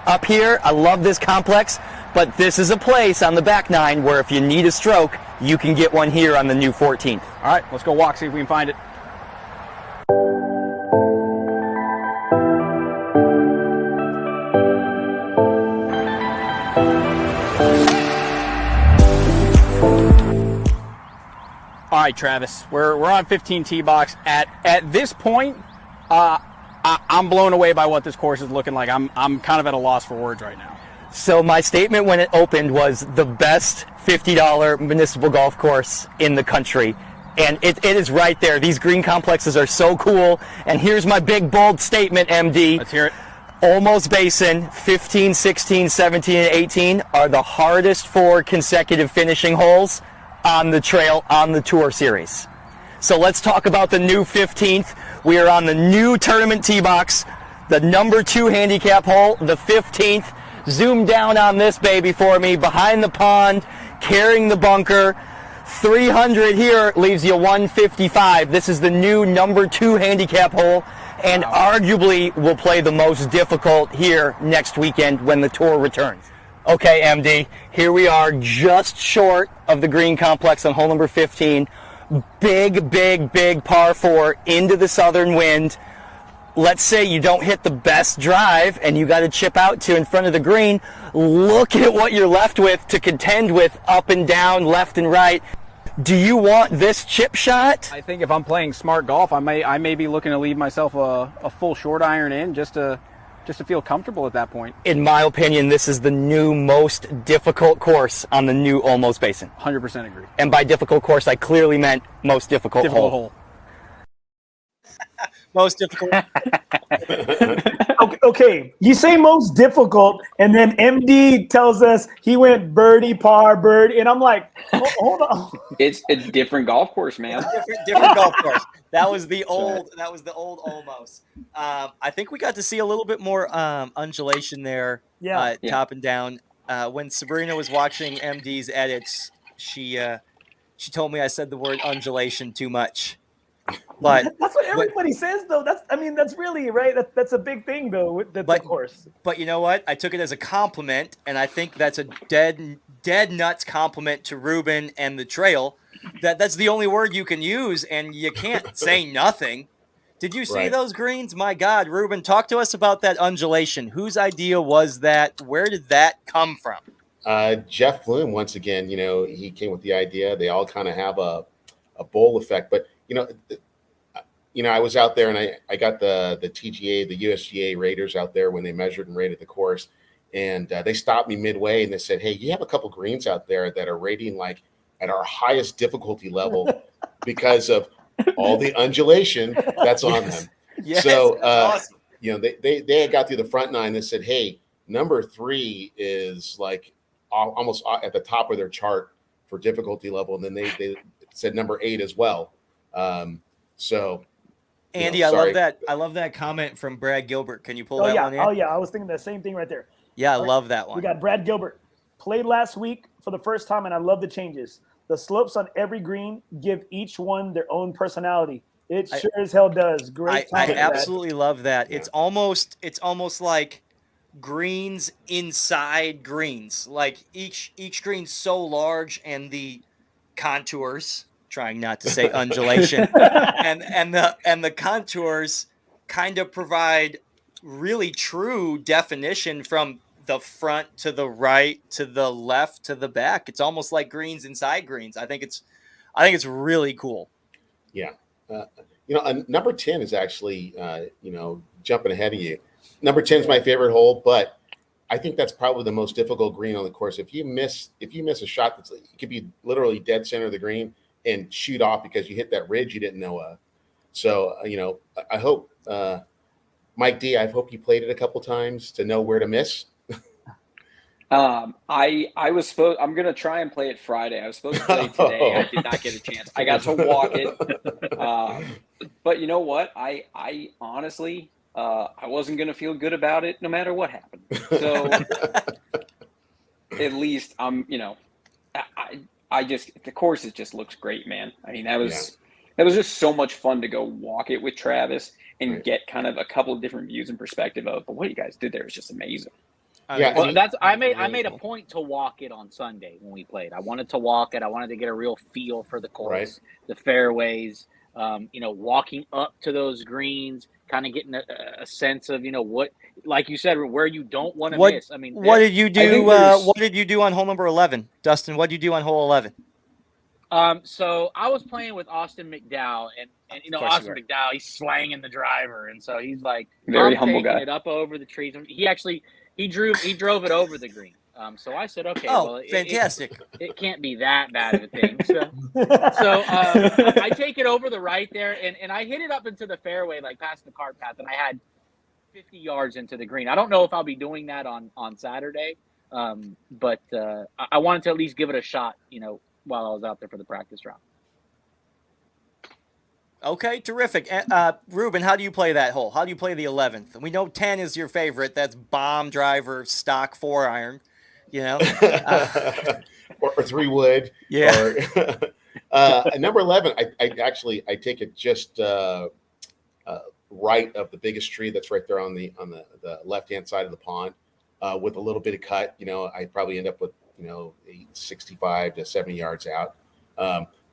up here. I love this complex, but this is a place on the back nine where if you need a stroke, you can get one here on the new 14th. All right, let's go walk, see if we can find it. All right, Travis, we're on 15 tee box. At this point, I'm blown away by what this course is looking like. I'm kind of at a loss for words right now. So my statement when it opened was the best $50 municipal golf course in the country. And it is right there. These green complexes are so cool. And here's my big, bold statement, MD. Let's hear it. Olmos Basin, 15, 16, 17, and 18 are the hardest 4 consecutive finishing holes on the trail on the Tour Series. So let's talk about the new 15th. We are on the new tournament tee box, the number 2 handicap hole, the 15th. Zoom down on this baby for me, behind the pond, carrying the bunker. 300 here leaves you 155. This is the new number 2 handicap hole, and arguably will play the most difficult here next weekend when the Tour returns. Okay, MD, here we are just short of the green complex on hole number 15. Big, big, big par 4 into the southern wind. Let's say you don't hit the best drive and you got to chip out to in front of the green. Look at what you're left with to contend with up and down, left and right. Do you want this chip shot? I think if I'm playing smart golf, I may be looking to leave myself a full short iron in just to feel comfortable at that point. In my opinion, this is the new most difficult course on the new Olmos Basin. 100% agree. And by difficult course, I clearly meant most difficult hole. Most difficult. Okay, you say most difficult, and then MD tells us he went birdie, par, bird, and I'm like, hold on. It's a different golf course, man. Different golf course. That was the old Olmos. I think we got to see a little bit more undulation there. Yeah. Top and down. When Sabrina was watching MD's edits, she told me I said the word undulation too much. But that's what everybody says, though. That's really right. That's a big thing, though, with the course. But you know what? I took it as a compliment, and I think that's a dead nuts compliment to Ruben and the trail. That's the only word you can use, and you can't say nothing. Did you see those greens? My God, Ruben, talk to us about that undulation. Whose idea was that? Where did that come from? Jeff Bloom, once again, he came with the idea. They all kind of have a bowl effect, but I was out there and I got the TGA, the USGA raters out there when they measured and rated the course, and they stopped me midway and they said, "Hey, you have a couple greens out there that are rating like at our highest difficulty level because of all the undulation that's on them." Yes, so awesome. they had got through the front nine and said, "Hey, number 3 is like almost at the top of their chart for difficulty level," and then they said number 8 as well. Andy, I love that comment from Brad Gilbert. Can you pull that one in? Oh yeah, I was thinking the same thing right there. Yeah, I love that one. We got Brad Gilbert. Played last week for the first time, and I love the changes. The slopes on every green give each one their own personality. It sure as hell does. Great. I absolutely love that. Yeah. It's almost like greens inside greens. Like each green's so large, and the contours, trying not to say undulation, and the contours kind of provide really true definition from the front to the right to the left to the back. It's almost like greens inside greens. I think it's really cool. Yeah. Number 10 is actually, jumping ahead of you. Number 10 is my favorite hole, but I think that's probably the most difficult green on the course. If you miss a shot it could be literally dead center of the green and shoot off because you hit that ridge you didn't know of. So, I hope, Mike D, I hope you played it a couple times to know where to miss. I'm going to try and play it Friday. I was supposed to play today. I did not get a chance. I got to walk it. But you know what? I honestly, I wasn't going to feel good about it no matter what happened. So at least the course, it just looks great, man. I mean, that was It was just so much fun to go walk it with Travis and get kind of a couple of different views and perspective of. But what you guys did there was just amazing. Yeah, well, I made a point to walk it on Sunday when we played. I wanted to walk it. I wanted to get a real feel for the course, the fairways. Walking up to those greens, kind of getting a sense of what, like you said, where you don't want to miss. I mean, what did you do? What did you do on hole number 11, Dustin? What did you do on hole 11? So I was playing with Austin McDowell, and Austin McDowell, he's slanging the driver, and so he's like very humble guy. It up over the trees. He drove it over the green. So I said, okay, fantastic. It can't be that bad of a thing. So I take it over the right there, and I hit it up into the fairway, like past the cart path, and I had 50 yards into the green. I don't know if I'll be doing that on Saturday, but I wanted to at least give it a shot, while I was out there for the practice round. Okay, terrific. Ruben, how do you play that hole? How do you play the 11th? And we know 10 is your favorite. That's bomb driver, stock 4-iron, or 3-wood. Yeah. Or, number 11, I take it just right of the biggest tree that's right there on the left-hand side of the pond, with a little bit of cut. I probably end up with 65 to 70 yards out.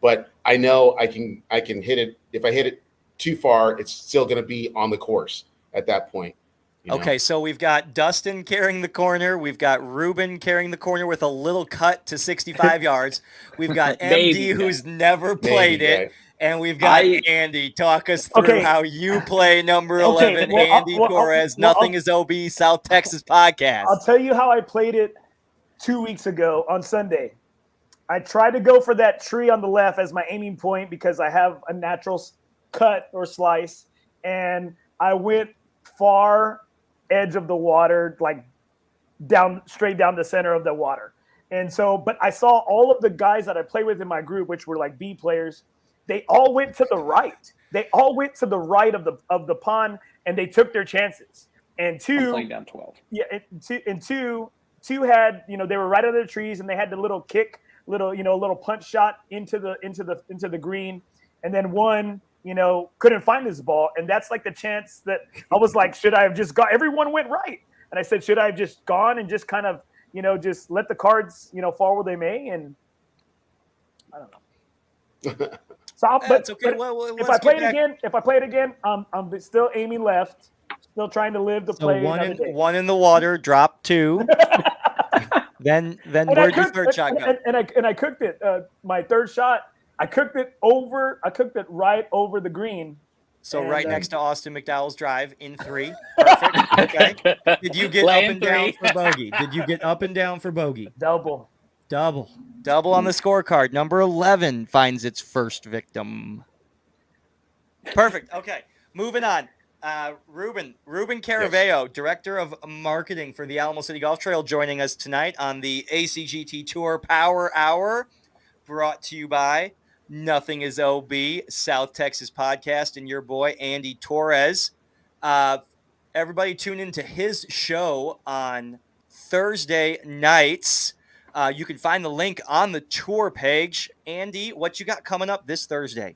But I know I can hit it. If I hit it too far, it's still going to be on the course at that point. Okay, so we've got Dustin carrying the corner. We've got Ruben carrying the corner with a little cut to 65 yards. We've got MD, who's never played it. And we've got Andy. Talk us through how you play number 11, Andy Torres, NothingisOB, South Texas podcast. I'll tell you how I played it 2 weeks ago on Sunday. I tried to go for that tree on the left as my aiming point because I have a natural cut or slice, and I went far edge of the water, like straight down the center of the water. And so, but I saw all of the guys that I play with in my group, which were like B players, they all went to the right. They all went to the right of the pond, and they took their chances. And I'm playing down 12. Yeah, and two had, they were right under the trees, and they had the little kick, little punch shot into the green, and then one, couldn't find his ball, and that's like the chance that I was like, should I have just gone? Everyone went right, and I said, should I have just gone and just kind of, just let the cards, fall where they may, and I don't know. So, but okay. If I play it again, I'm still aiming left, still trying to live the play. One in the water, drop 2. Then where'd your third shot go? And I cooked it. My third shot, I cooked it right over the green. So right next to Austin McDowell's drive in 3. Perfect. Okay. Did you get up and down for bogey? Did you get up and down for bogey? Double on the scorecard. Number 11 finds its first victim. Perfect. Okay. Moving on. Ruben Caraveo, Director of Marketing for the Alamo City Golf Trail, joining us tonight on the ACGT Tour Power Hour, brought to you by NothingisOB, South Texas podcast, and your boy, Andy Torres. Everybody tune into his show on Thursday nights. You can find the link on the tour page. Andy, what you got coming up this Thursday?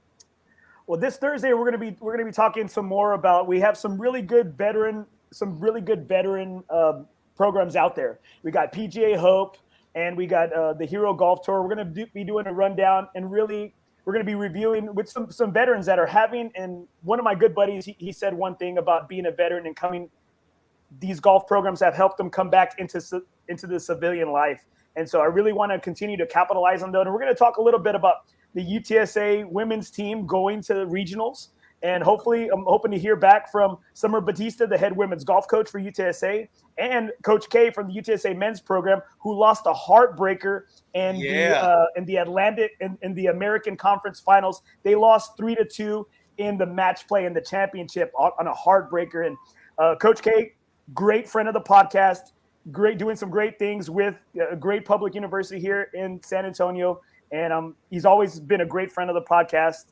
Well, this Thursday we're gonna be talking some more about. We have some really good veteran programs out there. We got PGA Hope, and we got the Hero Golf Tour. We're gonna be doing a rundown, and really we're gonna be reviewing with some veterans that are having. And one of my good buddies, he said one thing about being a veteran and coming. These golf programs have helped them come back into the civilian life, and so I really want to continue to capitalize on that. And we're gonna talk a little bit about the UTSA women's team going to the regionals. And hopefully I'm hoping to hear back from Summer Batista, the head women's golf coach for UTSA, and Coach K from the UTSA men's program, who lost a heartbreaker in the Atlantic in the American Conference Finals. They lost 3-2 in the match play in the championship on a heartbreaker. And Coach K, great friend of the podcast, doing some great things with a great public university here in San Antonio. And he's always been a great friend of the podcast,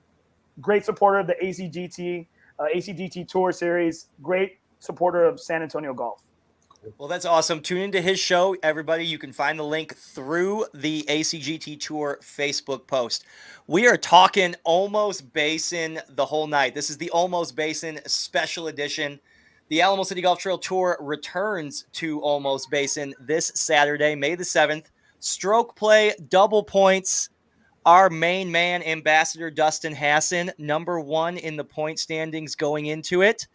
great supporter of the ACGT Tour Series, great supporter of San Antonio golf. Well, that's awesome. Tune into his show, everybody. You can find the link through the ACGT Tour Facebook post. We are talking Olmos Basin the whole night. This is the Olmos Basin special edition. The Alamo City Golf Trail Tour returns to Olmos Basin this Saturday, May the 7th. Stroke play, double points. Our main man, Ambassador Dustin Hassan, #1 in the point standings going into it.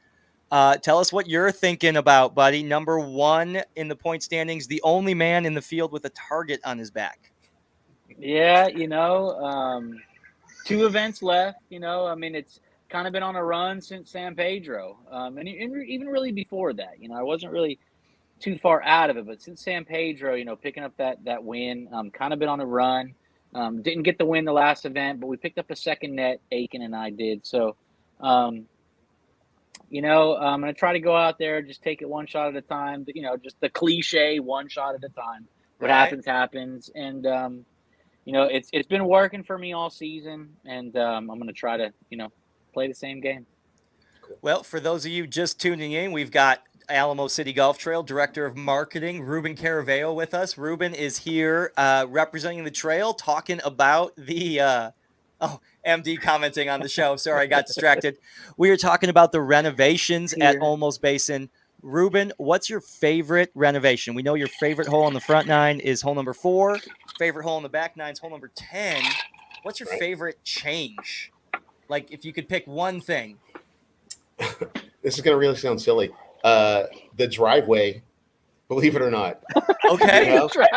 Tell us what you're thinking about, buddy. #1 in the point standings, the only man in the field with a target on his back. Yeah, 2 events left. I mean, it's kind of been on a run since San Pedro, and even really before that. I wasn't really too far out of it, but since San Pedro, picking up that win, kind of been on a run. Didn't get the win the last event, but we picked up a second net. Aiken and I did. So, I'm going to try to go out there, just take it one shot at a time. Just the cliche, one shot at a time. What happens, happens. And, it's been working for me all season, and I'm going to try to, play the same game. Well, for those of you just tuning in, we've got Alamo City Golf Trail Director of Marketing, Ruben Caraveo, with us. Ruben is here representing the trail, talking about the MD commenting on the show. Sorry, I got distracted. We are talking about the renovations at Olmos Basin. Ruben, what's your favorite renovation? We know your favorite hole on the front 9 is hole number 4. Favorite hole on the back 9 is hole number 10. What's your favorite change? Like, if you could pick one thing. This is going to really sound silly. The driveway, believe it or not. Okay. That's great.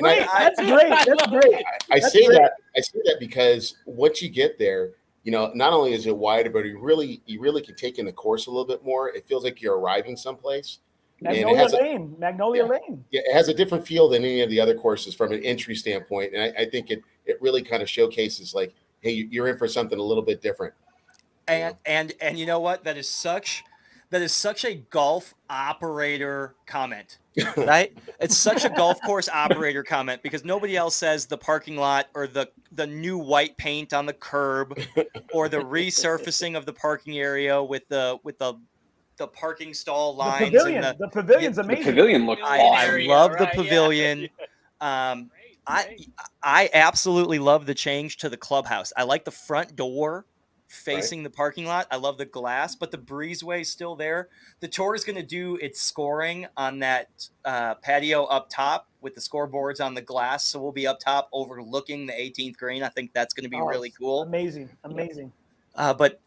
That's great. I say that because once you get there, not only is it wider, but you really can take in the course a little bit more. It feels like you're arriving someplace. Magnolia Lane. Yeah, it has a different feel than any of the other courses from an entry standpoint, and I think it really kind of showcases like, hey, you're in for something a little bit different. And you know what? That is such a golf operator comment, right? It's such a golf course operator comment because nobody else says the parking lot or the new white paint on the curb or the resurfacing of the parking area with the parking stall lines. The pavilion's amazing. The pavilion looked awesome. I love the pavilion. Yeah. I absolutely love the change to the clubhouse. I like the front door facing the parking lot. I love the glass, but the breezeway is still there. The tour is going to do its scoring on that patio up top with the scoreboards on the glass. So we'll be up top overlooking the 18th green. I think that's going to be really cool. Amazing. But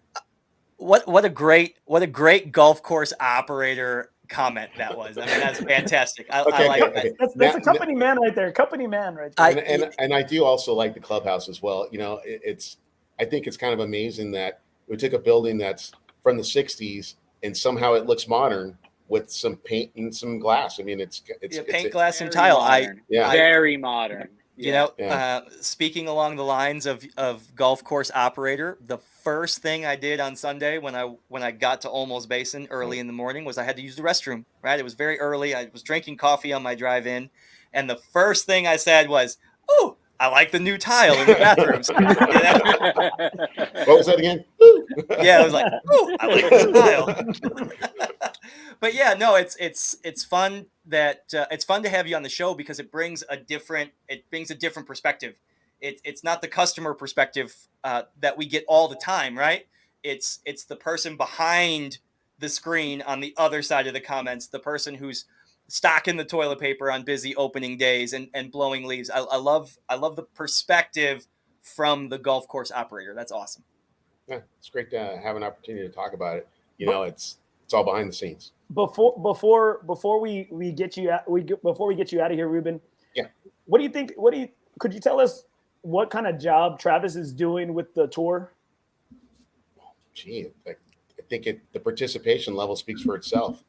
what a great golf course operator comment that was. I mean, that's fantastic. I like that. That's a company man right there. And I do also like the clubhouse as well. I think it's kind of amazing that we took a building that's from the 60s and somehow it looks modern with some paint and some glass. I mean, it's paint, glass, and tile. Very modern. Speaking along the lines of golf course operator, the first thing I did on Sunday when I got to Olmos Basin early in the morning was I had to use the restroom. Right, it was very early. I was drinking coffee on my drive in, and the first thing I said was, "Oh, I like the new tile in the bathrooms." What was that again? Yeah, I was like, "Ooh, I like the tile." But yeah, no, it's fun that it's fun to have you on the show because it brings a different perspective. It's not the customer perspective that we get all the time, right? It's the person behind the screen on the other side of the comments, the person who's stocking the toilet paper on busy opening days and blowing leaves. I love the perspective from the golf course operator. That's awesome. Yeah, it's great to have an opportunity to talk about it. It's all behind the scenes. Before we get you out of here, Ruben. Yeah. What do you think? Could you tell us what kind of job Travis is doing with the tour? Gee, I think the participation level speaks for itself.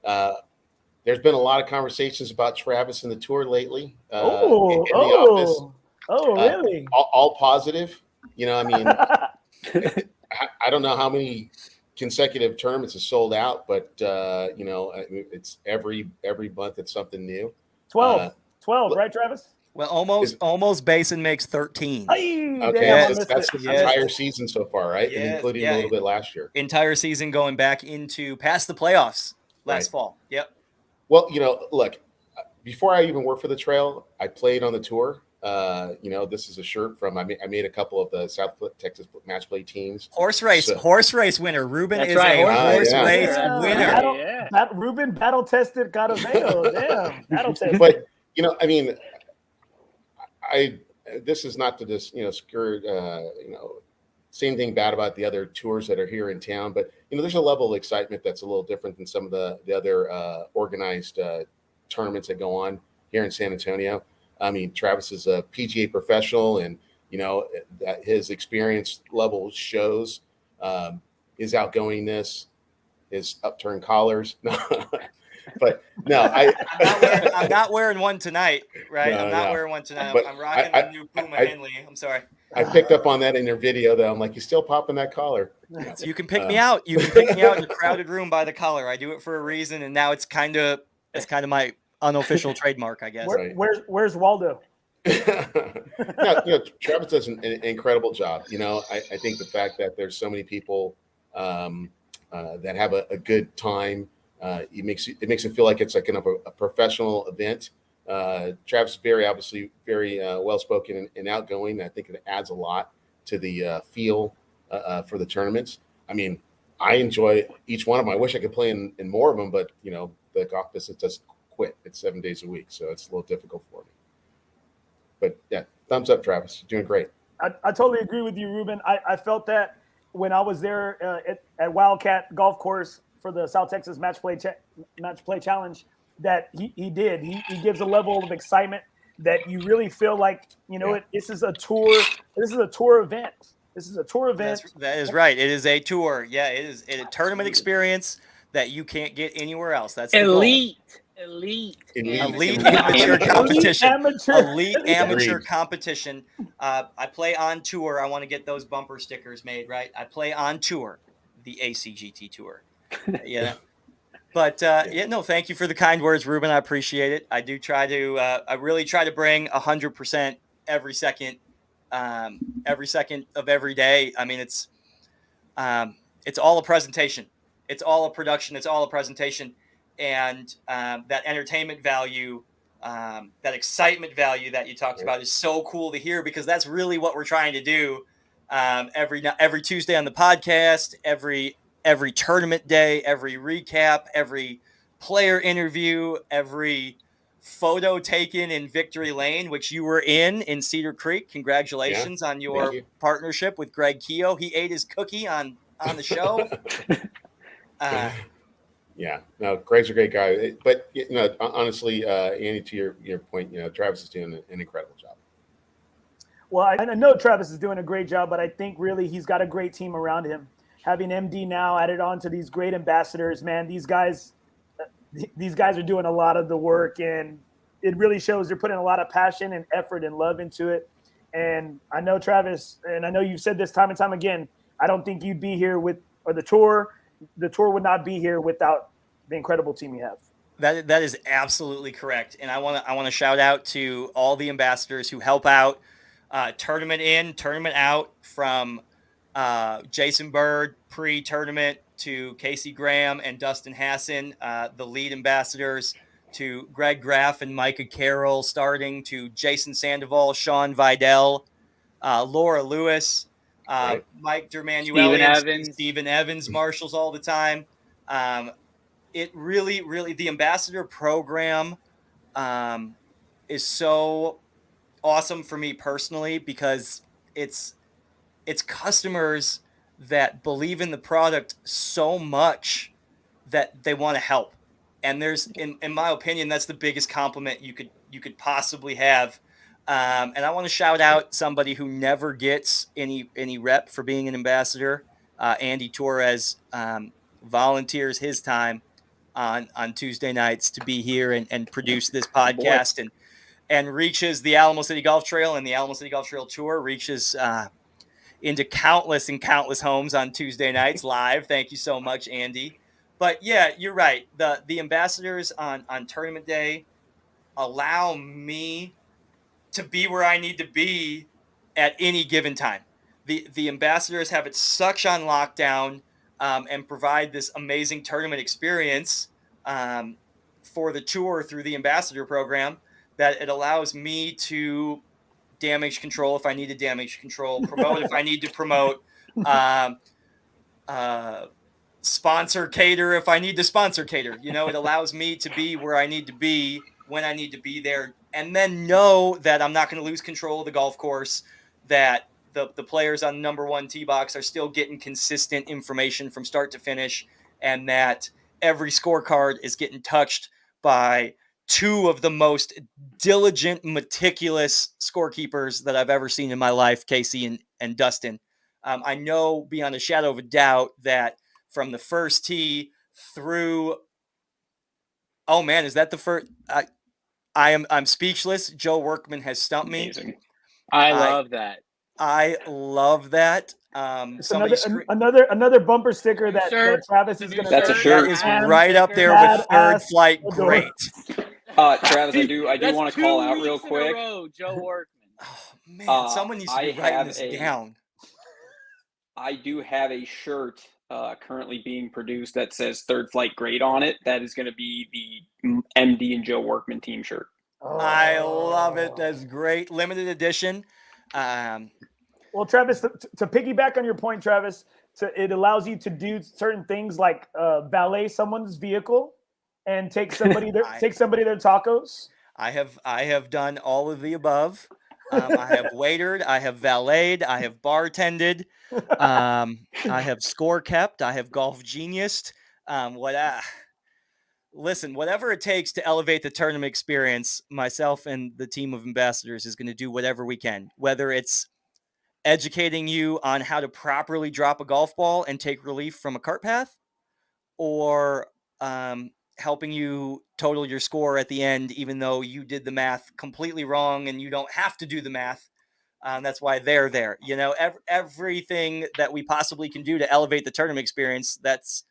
There's been a lot of conversations about Travis and the tour lately. In the office. Really? All positive. I mean, I don't know how many consecutive tournaments is sold out, but it's every month it's something new. 12, right, Travis? Well, Olmos Basin makes 13. Okay, that's the entire season so far, right? Yeah, and including a little bit last year. Entire season going back into past the playoffs last fall. Yep. Well, look, before I even worked for the trail, I played on the tour. This is a shirt from I made a couple of the South Texas match play teams. Horse race winner. Ruben That's is right, a horse race winner. winner. Ruben battle tested Caraveo. Damn, battle tested. But this is not to just skirt say anything bad about the other tours that are here in town, but there's a level of excitement that's a little different than some of the other organized tournaments that go on here in San Antonio. I mean, Travis is a PGA professional, and that his experience level shows. His outgoingness, his upturned collars. But no, I'm not wearing one tonight, right? I'm not wearing one tonight. I'm rocking the new Puma Henley. I'm sorry. I picked up on that in your video, though. I'm like, you're still popping that collar. So you can pick me out. You can pick me out in a crowded room by the collar. I do it for a reason, and now it's kind of my unofficial trademark, I guess. Where's Waldo? Travis does an incredible job. I think the fact that there's so many people that have a good time, it makes it feel like it's like kind of a professional event. Travis is obviously very well spoken and outgoing. I think it adds a lot to the feel for the tournaments. I mean, I enjoy each one of them. I wish I could play in more of them, but the golf business doesn't quit. It's 7 days a week, so it's a little difficult for me. But yeah, thumbs up, Travis. You're doing great. I totally agree with you, Ruben. I felt that when I was there at Wildcat Golf Course for the South Texas Match Play Challenge, that he did. He gives a level of excitement that you really feel like, this is a tour. This is a tour event. This is a tour event. That is right. It is a tour. Yeah, it is a tournament experience that you can't get anywhere else. That's the elite amateur competition. Elite amateur Agreed. competition. I play on tour. I want to get those bumper stickers made, right? I play on tour, the ACGT tour. Yeah. But thank you for the kind words, Ruben. I appreciate it. I do try to. I really try to bring 100% every second of every day. I mean, it's all a presentation. It's all a production. It's all a presentation, and that entertainment value, that excitement value that you talked about is so cool to hear, because that's really what we're trying to do every Tuesday on the podcast, every tournament day, every recap, every player interview, every photo taken in Victory Lane, which you were in Cedar Creek. Congratulations on your partnership with Greg Keogh. He ate his cookie on the show. No, Greg's a great guy. But honestly, Andy, to your point, Travis is doing an incredible job. Well, I know Travis is doing a great job, but I think really he's got a great team around him. Having MD now added on to these great ambassadors, man, these guys are doing a lot of the work, and it really shows they're putting a lot of passion and effort and love into it. And I know Travis, and I know you've said this time and time again, I don't think you'd be here the tour would not be here without the incredible team you have. That is absolutely correct. And I want to shout out to all the ambassadors who help out, tournament in, tournament out, from Jason Bird pre-tournament to Casey Graham and Dustin Hassan, the lead ambassadors, to Greg Graff and Micah Carroll starting, to Jason Sandoval, Sean Vidal, Laura Lewis, Mike DerManuelian, Stephen Evans, marshals all the time. It really, the ambassador program is so awesome for me personally, because it's customers that believe in the product so much that they want to help. And there's, in my opinion, that's the biggest compliment you could possibly have. And I want to shout out somebody who never gets any rep for being an ambassador. Andy Torres volunteers his time on Tuesday nights to be here and produce this podcast and reaches the Alamo City Golf Trail and the Alamo City Golf Trail Tour, reaches into countless homes on Tuesday nights live. Thank you so much, Andy. But yeah, you're right. The ambassadors on tournament day allow me to be where I need to be at any given time. The ambassadors have it such on lockdown and provide this amazing tournament experience for the tour through the ambassador program that it allows me to damage control if I need to damage control, promote if I need to promote, sponsor cater if I need to sponsor cater. You know, it allows me to be where I need to be when I need to be there, and then know that I'm not going to lose control of the golf course, that the players on number one tee box are still getting consistent information from start to finish, and that every scorecard is getting touched by two of the most diligent, meticulous scorekeepers that I've ever seen in my life, Casey and Dustin. I know beyond a shadow of a doubt that from the first tee through, oh man, is that the first? I'm speechless. Joe Workman has stumped me. Amazing. I love that. I love that. Another bumper sticker that Travis is going to. That's a shirt. That is right up there with third flight. Great. Travis, I do want to call out real quick. Joe Workman. Oh, man, someone needs to be writing this down. I do have a shirt currently being produced that says third flight great on it. That is going to be the MD and Joe Workman team shirt. Oh. I love it. That's great. Limited edition. Well, Travis, to piggyback on your point, Travis, it allows you to do certain things like valet someone's vehicle and take somebody their tacos. I have done all of the above. I have waitered, I have valeted, I have bartended, I have score kept, I have golf geniused. Listen, whatever it takes to elevate the tournament experience, myself and the team of ambassadors is going to do whatever we can, whether it's educating you on how to properly drop a golf ball and take relief from a cart path, or helping you total your score at the end, even though you did the math completely wrong and you don't have to do the math. That's why they're there. You know, everything that we possibly can do to elevate the tournament experience, that's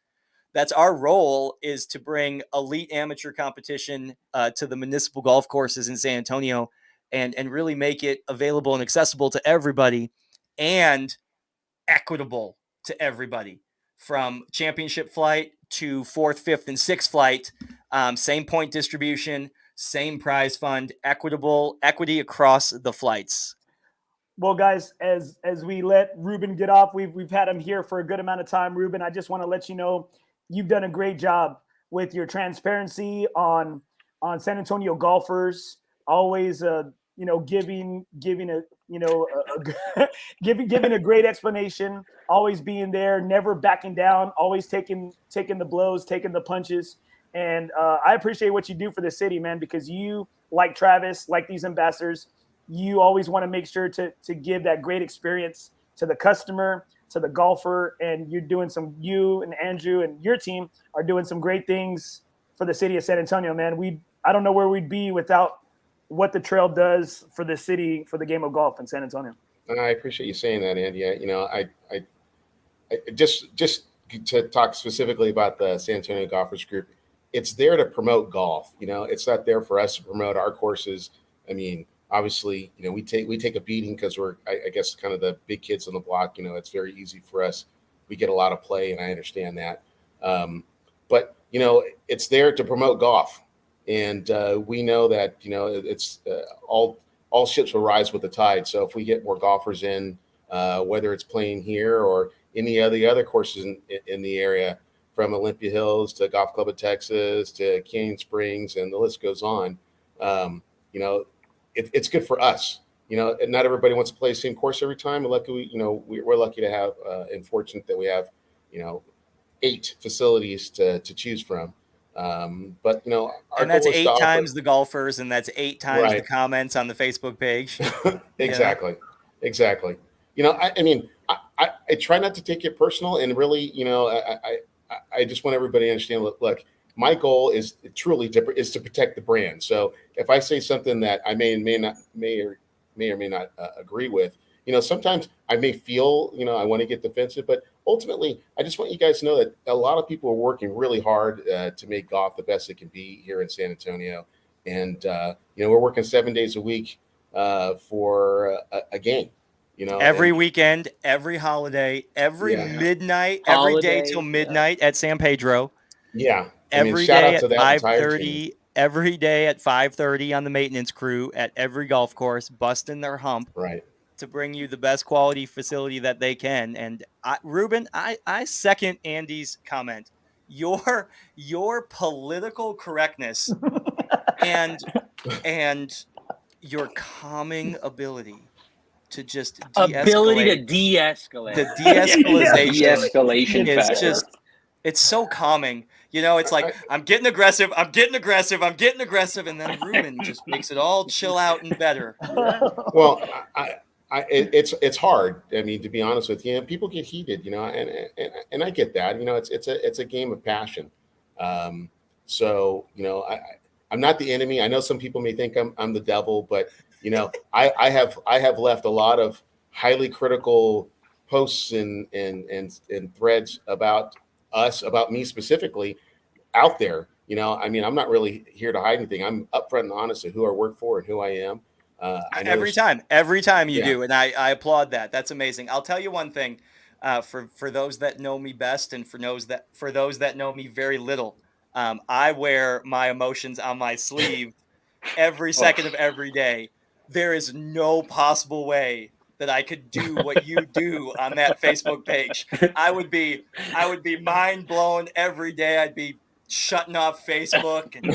our role, is to bring elite amateur competition to the municipal golf courses in San Antonio and really make it available and accessible to everybody and equitable to everybody, from championship flight to 4th, 5th, and 6th flight. Same point distribution, same prize fund, equity across the flights. Well, guys, as we let Ruben get off, we've had him here for a good amount of time. Ruben, I just want to let you know you've done a great job with your transparency on San Antonio golfers. Always, giving a great explanation. Always being there, never backing down. Always taking the blows, taking the punches. And I appreciate what you do for the city, man, because you, like Travis, like these ambassadors, you always want to make sure to give that great experience to the customer, to the golfer, and you and Andrew and your team are doing some great things for the city of San Antonio, man. I don't know where we'd be without what the trail does for the city, for the game of golf in San Antonio. And I appreciate you saying that, Andy. I just to talk specifically about the San Antonio Golfers Group, it's there to promote golf. It's not there for us to promote our courses. I mean, obviously, we take a beating because we're, I guess, kind of the big kids on the block. It's very easy for us. We get a lot of play, and I understand that. But it's there to promote golf, and we know that it's all ships will rise with the tide. So if we get more golfers in, whether it's playing here or any of the other courses in the area, from Olympia Hills to Golf Club of Texas to Canyon Springs, and the list goes on. It's good for us. And not everybody wants to play the same course every time. Luckily, we're lucky to have and fortunate that we have 8 facilities to choose from. But and that's 8 times the golfers, and that's 8 times the comments on the Facebook page. Exactly. I try not to take it personal, and really, I just want everybody to understand. Look, my goal is truly to protect the brand. So if I say something that I may or may not agree with, sometimes I may feel, I want to get defensive, but ultimately, I just want you guys to know that a lot of people are working really hard to make golf the best it can be here in San Antonio. And, we're working 7 days a week for a game. Every weekend, every holiday, every midnight, every day till midnight at San Pedro. Yeah. every shout day out to at that entire 5:30. team. Every day at 5:30 on the maintenance crew at every golf course, busting their hump Right. to bring you the best quality facility that they can. And Ruben, I second Andy's comment. Your political correctness and your calming ability to just Ability to de-escalate. de-escalate. The de-escalation De-escalation is factor. just, it's so calming. You know, it's like, I'm getting aggressive, and then Ruben just makes it all chill out and better. Well, it's hard. I mean, to be honest with you, people get heated, you know, and I get that. You know, it's a game of passion. So, you know, I'm not the enemy. I know some people may think I'm the devil, but you know, I have left a lot of highly critical posts and threads about us, about me specifically, out there. You know, I mean, I'm not really here to hide anything. I'm upfront and honest of who I work for and who I am. I know every time you do, and I applaud that. That's amazing. I'll tell you one thing, for those that know me best, and for those that know me very little, I wear my emotions on my sleeve every second of every day. There is no possible way that I could do what you do on that Facebook page. I would be mind blown every day. I'd be shutting off Facebook and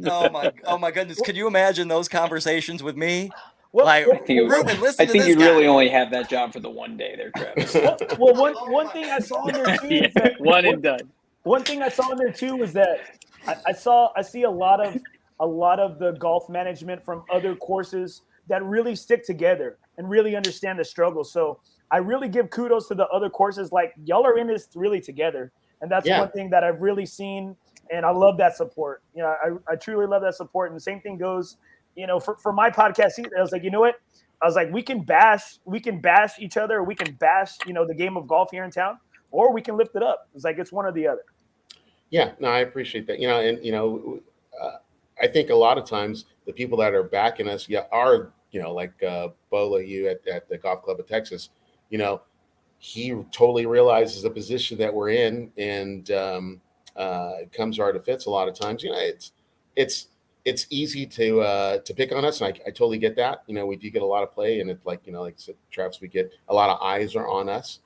oh my goodness. Could you imagine those conversations with me? I think you'd guy. really only have that job for the one day there, Travis. Well, one thing I saw in there too is that one and done. One thing I saw in there too was that I see a lot of the golf management from other courses that really stick together and really understand the struggle. So I really give kudos to the other courses. Like, y'all are in this really together, and that's one thing that I've really seen, and I love that support. You know, I truly love that support. And the same thing goes, you know, for my podcast. I was like, you know what? I was like, we can bash each other, or we can bash, you know, the game of golf here in town, or we can lift it up. It's like, it's one or the other. Yeah, no, I appreciate that. You know, and you know, I think a lot of times the people that are backing us, are, you know, like Bola, you at the Golf Club of Texas. You know, he totally realizes the position that we're in, and it comes hard to fits a lot of times. You know, it's easy to pick on us, and I totally get that. You know, we do get a lot of play, and it's like, you know, like I said, Travis, we get a lot of eyes are on us,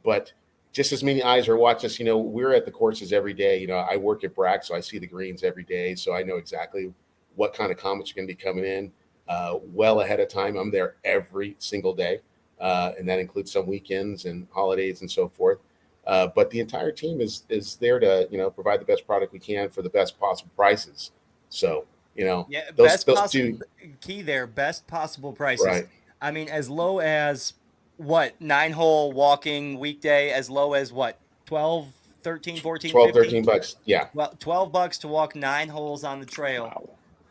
but just as many eyes are watching us. You know, we're at the courses every day. You know, I work at Brack, so I see the greens every day, so I know exactly what kind of comments are going to be coming in well ahead of time. I'm there every single day, and that includes some weekends and holidays and so forth. But the entire team is there to, you know, provide the best product we can for the best possible prices. So, you know, those two key there, best possible prices. Right. I mean, as low as what, 9-hole walking weekday, as low as what, 12, 13, 14, 12, 15? 13 bucks. Yeah. Well, $12 to walk 9 holes on the trail.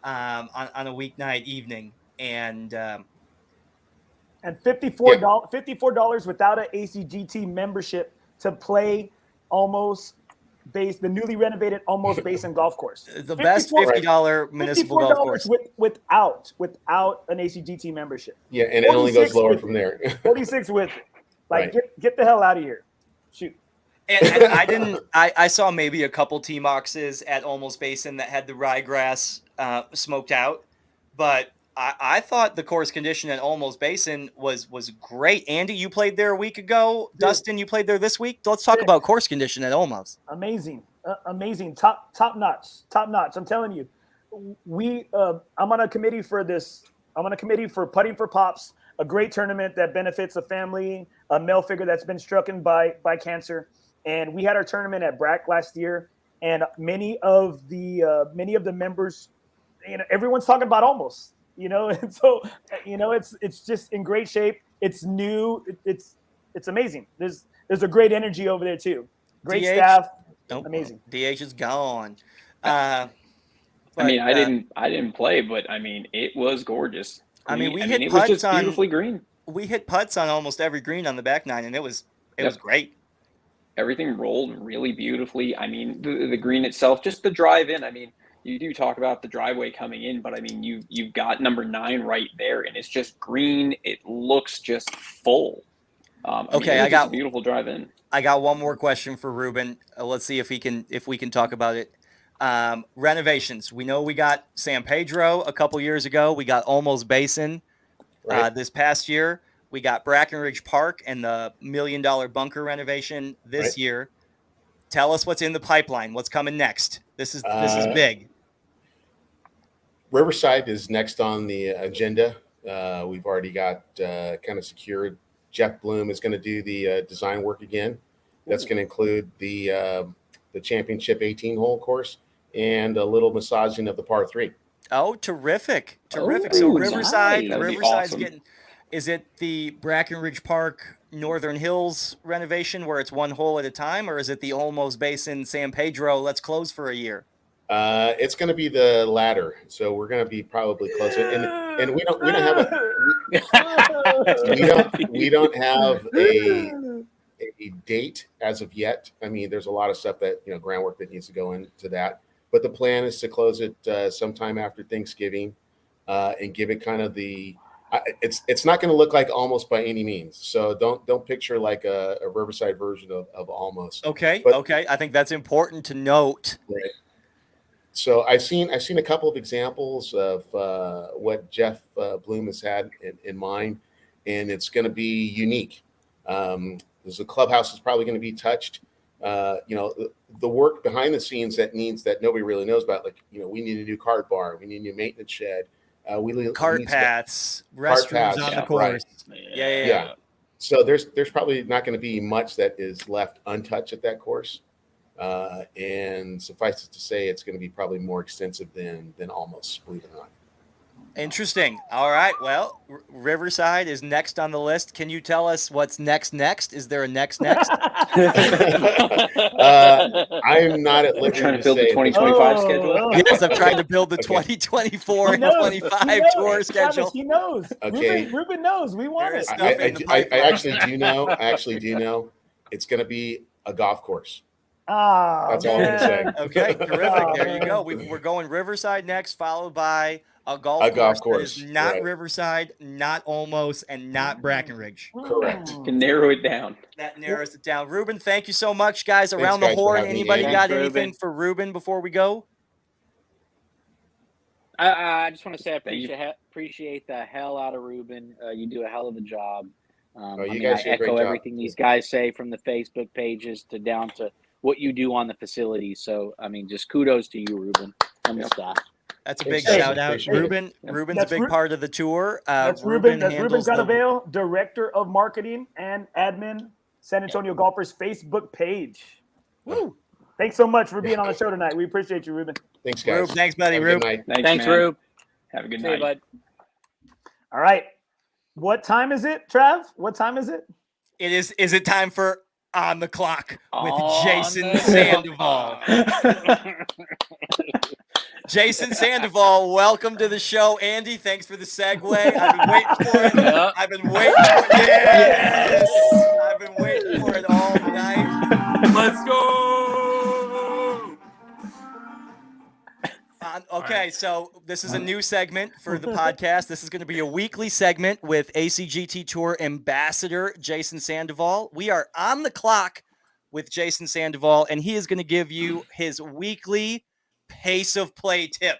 Wow. On a weeknight evening. And $54 without an ACGT membership to play the newly renovated Olmos Basin golf course. The best $50 municipal golf course. without an ACGT membership. Yeah, and it only goes lower from there. 46 with it. Like, get the hell out of here. Shoot. And I saw maybe a couple tee boxes at Olmos Basin that had the ryegrass smoked out, but I thought the course condition at Olmos Basin was great. Andy, you played there a week ago. Dude. Dustin, you played there this week. Let's talk about course condition at Olmos. Amazing, amazing, top notch. I'm telling you, I'm on a committee for this. I'm on a committee for Putting for Pops, a great tournament that benefits a family, a male figure that's been stricken by cancer. And we had our tournament at Brack last year, and many of the members, you know, everyone's talking about Olmos. You know, and so, you know, it's just in great shape. It's new. It's amazing. There's a great energy over there too. Great staff. Amazing. DH is gone. I mean, I didn't play, but I mean, it was gorgeous. We hit it putts was just beautifully green. We hit putts on almost every green on the back nine, and it was great. Everything rolled really beautifully. I mean, the green itself, just the drive in. I mean, you do talk about the driveway coming in, but I mean, you've got number 9 right there, and it's just green. It looks just full. Okay, I got a beautiful drive in. I got one more question for Ruben. Let's see if we can talk about it. Renovations. We know we got San Pedro a couple years ago. We got Olmos Basin this past year. We got Brackenridge Park and the $1 million bunker renovation this year. Tell us what's in the pipeline. What's coming next? This is big. Riverside is next on the agenda. We've already got kind of secured. Jeff Bloom is going to do the design work again. That's going to include the championship 18-hole course and a little massaging of the par 3. Oh, terrific. Oh, So Riverside's awesome. getting, is it the Brackenridge Park Northern Hills renovation where it's one hole at a time, or is it the Olmos Basin San Pedro, let's close for a year? It's going to be the latter. So we're going to be probably closer. And we don't have a date as of yet. I mean, there's a lot of stuff that, groundwork that needs to go into that. But the plan is to close it sometime after Thanksgiving and give it kind of the. It's not going to look like Almost by any means. So don't picture like a Riverside version of Almost. Okay. I think that's important to note. Right. So I've seen a couple of examples of what Jeff Bloom has had in mind, and it's going to be unique. The clubhouse is probably going to be touched. The work behind the scenes that nobody really knows about, like, we need a new cart bar, we need a new maintenance shed, cart paths, restrooms on the course. Right. Yeah. So there's probably not going to be much that is left untouched at that course. And suffice it to say, it's going to be probably more extensive than Almost, believe it or not. Interesting. All right. Well, Riverside is next on the list. Can you tell us what's next? Is there a next? I'm not at liberty trying to build the 2025 schedule. Yes, I'm trying to build the 2024 and 25 tour schedule. He knows. Okay. Ruben knows. We want it. I actually do know. It's going to be a golf course. That's all I'm going to say. Okay, terrific. There you go. We're going Riverside next, followed by a golf course. That is not Riverside, not Olmos, and not Brackenridge. Correct. You can narrow it down. That narrows it down. Ruben, thank you so much, guys. Around the horn, anybody got anything for Ruben before we go? I just want to say I appreciate the hell out of Ruben. You do a hell of a job. I echo everything these guys say, from the Facebook pages to down to what you do on the facility. So, just kudos to you, Ruben, and the staff. That's a big shout out. Ruben's a big part of the tour. That's Ruben Cadavale, Director of Marketing and Admin, San Antonio Golfers Facebook page. Woo! Thanks so much for being on the show tonight. We appreciate you, Ruben. Thanks, guys. Rube, thanks, buddy. Rube. Thanks, Rube. Have a good night, bud. All right. What time is it, Trav? What time is it? Is it time for On the Clock with Jason Sandoval? Jason Sandoval, welcome to the show. Andy, thanks for the segue. I've been waiting for it. Yeah. I've been waiting for it. Yes! I've been waiting for it all night. Let's go! Okay, so this is a new segment for the podcast. This is going to be a weekly segment with ACGT Tour Ambassador Jason Sandoval. We are on the clock with Jason Sandoval, and he is going to give you his weekly pace of play tip.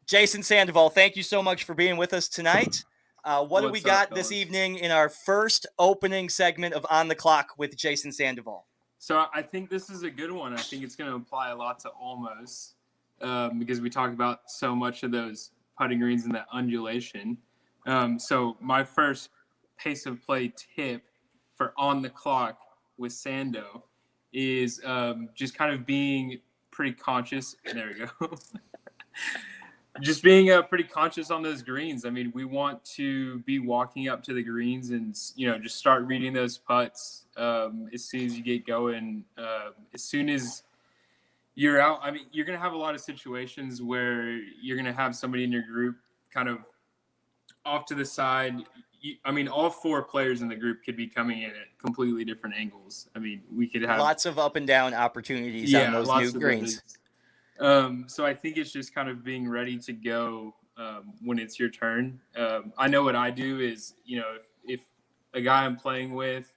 Jason Sandoval, thank you so much for being with us tonight. What do we got this evening in our first opening segment of On the Clock with Jason Sandoval? So I think this is a good one. I think it's going to apply a lot to Olmos because we talk about so much of those putting greens and that undulation. So my first pace of play tip for On the Clock with Sando is just kind of being pretty conscious. There we go. Just being pretty conscious on those greens. I mean, we want to be walking up to the greens and, just start reading those putts as soon as you get going. As soon as you're out, I mean, you're going to have a lot of situations where you're going to have somebody in your group kind of off to the side. All 4 players in the group could be coming in at completely different angles. I mean, we could have lots of up and down opportunities on those new greens. So I think it's just kind of being ready to go when it's your turn. I know what I do is, if a guy I'm playing with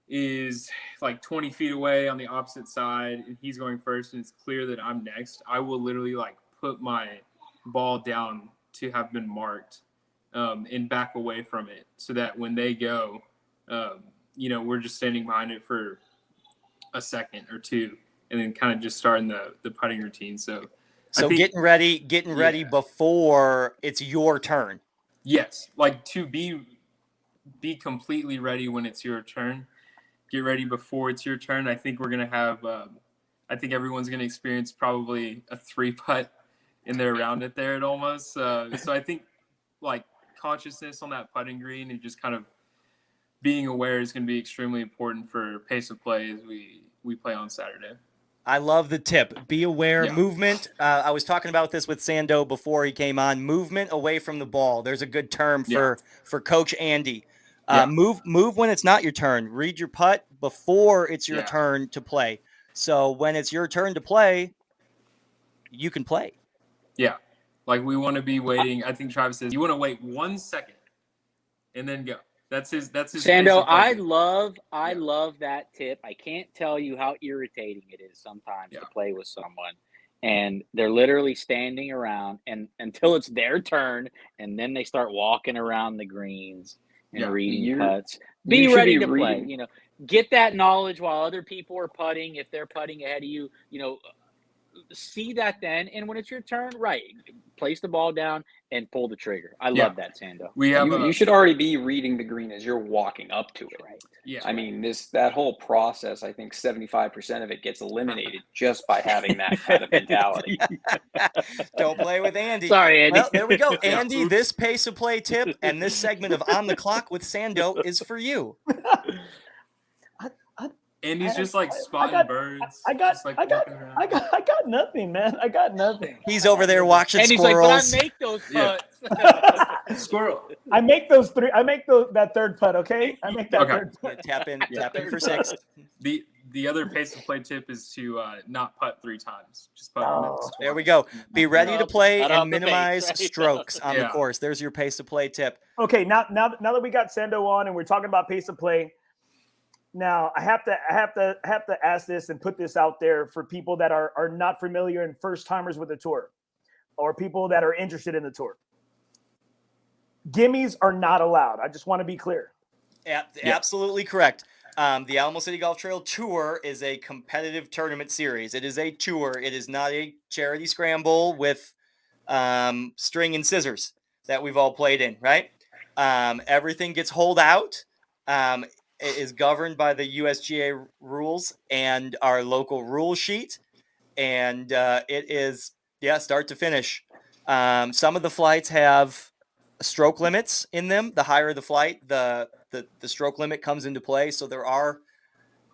is like 20 feet away on the opposite side, and he's going first, and it's clear that I'm next, I will literally like put my ball down to have been marked and back away from it, so that when they go, we're just standing behind it for a second or two, and then kind of just starting the putting routine. So getting ready before it's your turn. Yes, like to be completely ready when it's your turn. Get ready before it's your turn. I think we're gonna have. I think everyone's gonna experience probably a 3-putt in their round at there at Olmos. So I think like consciousness on that putting green and just kind of being aware is going to be extremely important for pace of play as we play on Saturday. I love the tip. Be aware. Yeah. Movement. I was talking about this with Sando before he came on. Movement away from the ball. There's a good term for Coach Andy. Move when it's not your turn. Read your putt before it's your turn to play. So when it's your turn to play, you can play. Yeah. Like we want to be waiting. I think Travis says you want to wait 1 second and then go. That's his Sando, I love that tip. I can't tell you how irritating it is sometimes to play with someone and they're literally standing around and until it's their turn and then they start walking around the greens and reading putts. Be ready to play. Get that knowledge while other people are putting. If they're putting ahead of you, see that then. And when it's your turn, place the ball down and pull the trigger. I love that, Sando. You should already be reading the green as you're walking up to it. Right. Yeah. I mean, that whole process, I think 75% of it gets eliminated just by having that kind of mentality. Don't play with Andy. Sorry, Andy. Well, there we go. Andy, this pace of play tip and this segment of On the Clock with Sando is for you. Andy's just like spotting birds. I got nothing, man. I got nothing. He's over there watching Andy's squirrels. Like, but I make those putts. Squirrel. I make that third putt. Okay, I make that third putt. Tap in for 6. The other pace of play tip is to not putt 3 times. Just putt. There we go. Be ready to play and minimize strokes on the course. There's your pace of play tip. Okay, now that we got Sando on and we're talking about pace of play. Now I have to ask this and put this out there for people that are not familiar and first timers with the tour, or people that are interested in the tour. Gimmies are not allowed. I just want to be clear. Absolutely correct. The Alamo City Golf Trail Tour is a competitive tournament series. It is a tour. It is not a charity scramble with string and scissors that we've all played in, right? Everything gets holed out. It is governed by the USGA rules and our local rule sheet. And it is, start to finish. Some of the flights have stroke limits in them. The higher the flight, the stroke limit comes into play. So there are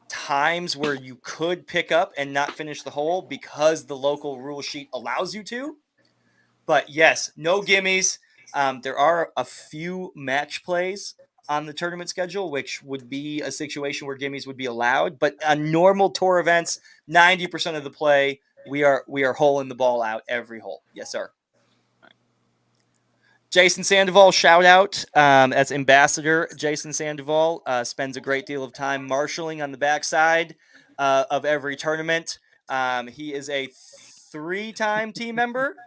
times where you could pick up and not finish the hole because the local rule sheet allows you to. But yes, no gimmies. There are a few match plays on the tournament schedule, which would be a situation where gimmies would be allowed. But on normal tour events, 90% of the play, we are holing the ball out every hole. Yes, sir. Jason Sandoval, shout out as ambassador. Jason Sandoval spends a great deal of time marshalling on the backside of every tournament. He is a 3-time team member.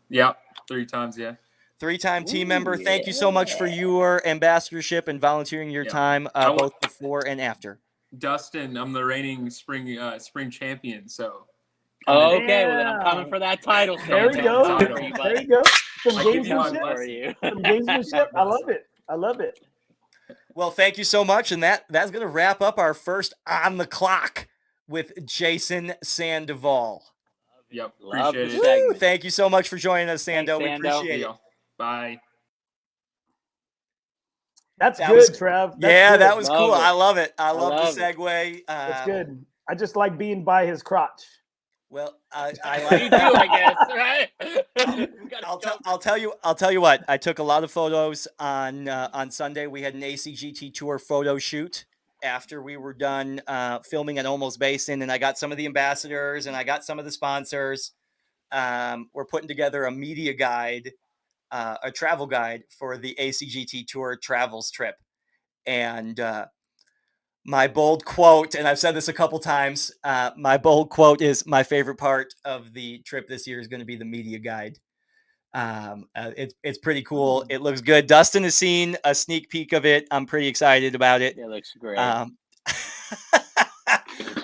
Yeah, 3 times, yeah. 3-time team member. Thank you so much for your ambassadorship and volunteering your time both before and after. Dustin, I'm the reigning spring champion, so. Okay, well then I'm coming for that title. There we go. There you go. Some gamesmanship. I love it. Well, thank you so much, and that's going to wrap up our first On the Clock with Jason Sandoval. Yep, appreciate it. Thank you so much for joining us, Sando. We appreciate it. Bye. That's good, Trev. That was cool. I love it. I love the segue. That's good. I just like being by his crotch. Well, I like you do, I guess, right? I'll tell you what. I took a lot of photos on Sunday. We had an ACGT tour photo shoot after we were done filming at Olmos Basin, and I got some of the ambassadors and I got some of the sponsors. We're putting together a media guide, a travel guide for the ACGT Tour travels trip. And my bold quote, and I've said this a couple times, my bold quote is my favorite part of the trip this year is going to be the media guide. It's pretty cool. It looks good. Dustin has seen a sneak peek of it. I'm pretty excited about it. It looks great.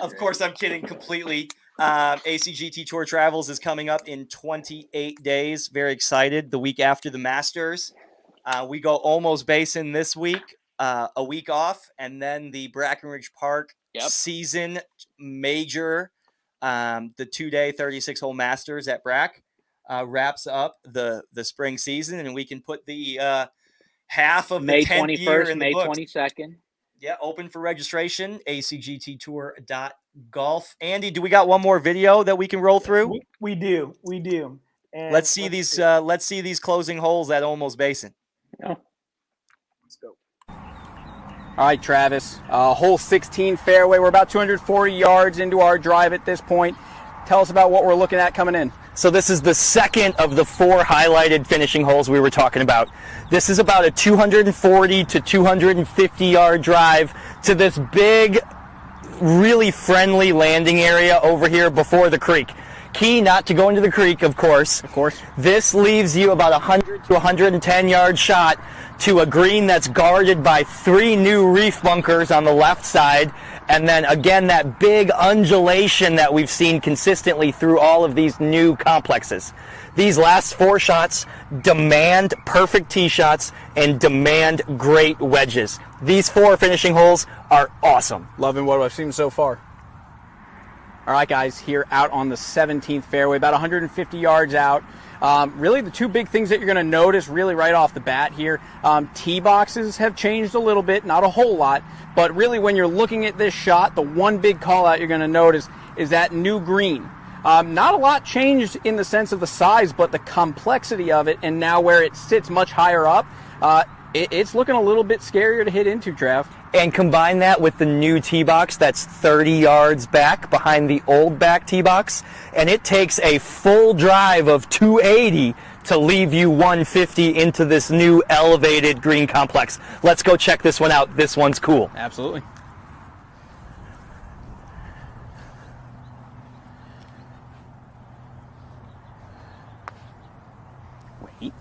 Of course, I'm kidding completely. ACGT Tour Travels is coming up in 28 days. Very excited. The week after the Masters. We go Olmos Basin this week, a week off, and then the Brackenridge Park season major, the 2-day 36-hole Masters at Brack. Wraps up the spring season, and we can put the half of May the 10th 21st, year in the May books. 22nd. Yeah, open for registration, acgttour.golf. Andy, do we got one more video that we can roll through? We do. And let's see these closing holes at Olmos Basin. Yeah. Let's go. All right, Travis. Hole 16 fairway. We're about 240 yards into our drive at this point. Tell us about what we're looking at coming in. So this is the second of the 4 highlighted finishing holes we were talking about. This is about a 240 to 250 yard drive to this big, really friendly landing area over here before the creek. Key not to go into the creek, of course. Of course. This leaves you about 100 to 110 yard shot to a green that's guarded by 3 new reef bunkers on the left side. And then again, that big undulation that we've seen consistently through all of these new complexes. These last 4 shots demand perfect tee shots and demand great wedges. These 4 finishing holes are awesome. Loving what I've seen so far. All right, guys, here out on the 17th fairway, about 150 yards out. Really, the 2 big things that you're going to notice really right off the bat here, tee boxes have changed a little bit, not a whole lot, but really when you're looking at this shot, the one big call out you're going to notice is that new green. Not a lot changed in the sense of the size, but the complexity of it, and now where it sits much higher up, it's looking a little bit scarier to hit into, Trav. And combine that with the new tee box that's 30 yards back behind the old back tee box, and it takes a full drive of 280 to leave you 150 into this new elevated green complex. Let's go check this one out. This one's cool. Absolutely. Wait.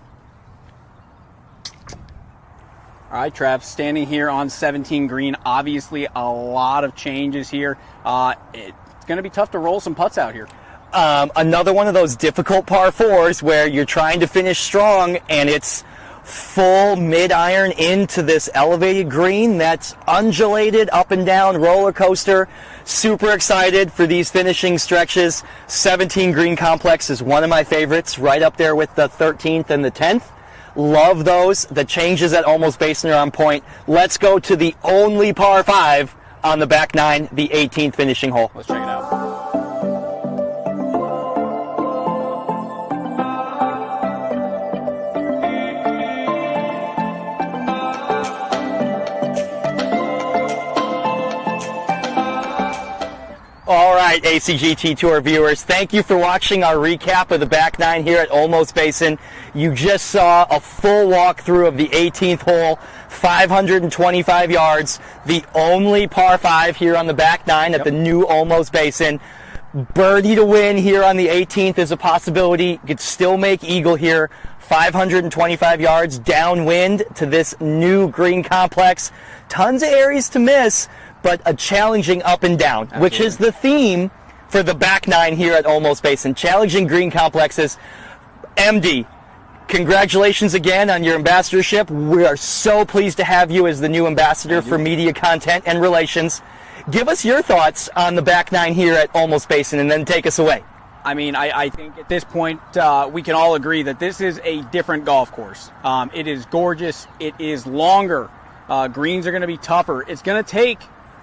All right, Trav, standing here on 17 green, obviously a lot of changes here. It's going to be tough to roll some putts out here. Another one of those difficult par 4s where you're trying to finish strong and it's full mid-iron into this elevated green that's undulated up and down roller coaster. Super excited for these finishing stretches. 17 green complex is one of my favorites, right up there with the 13th and the 10th. Love those. The changes at Olmos Basin are on point. Let's go to the only par 5 on the back 9, the 18th finishing hole. Let's check it out. All right, ACGT Tour viewers, thank you for watching our recap of the back 9 here at Olmos Basin. You just saw a full walkthrough of the 18th hole, 525 yards, the only par 5 here on the back 9 at the new Olmos Basin. Birdie to win here on the 18th is a possibility. You could still make eagle here. 525 yards downwind to this new green complex. Tons of areas to miss, but a challenging up and down, Absolutely. Which is the theme for the back 9 here at Olmos Basin. Challenging green complexes. MD, congratulations again on your ambassadorship. We are so pleased to have you as the new ambassador for media content and relations. Give us your thoughts on the back 9 here at Olmos Basin and then take us away. I mean, I think at this point we can all agree that this is a different golf course. It is gorgeous. It is longer. Greens are going to be tougher. It's going to take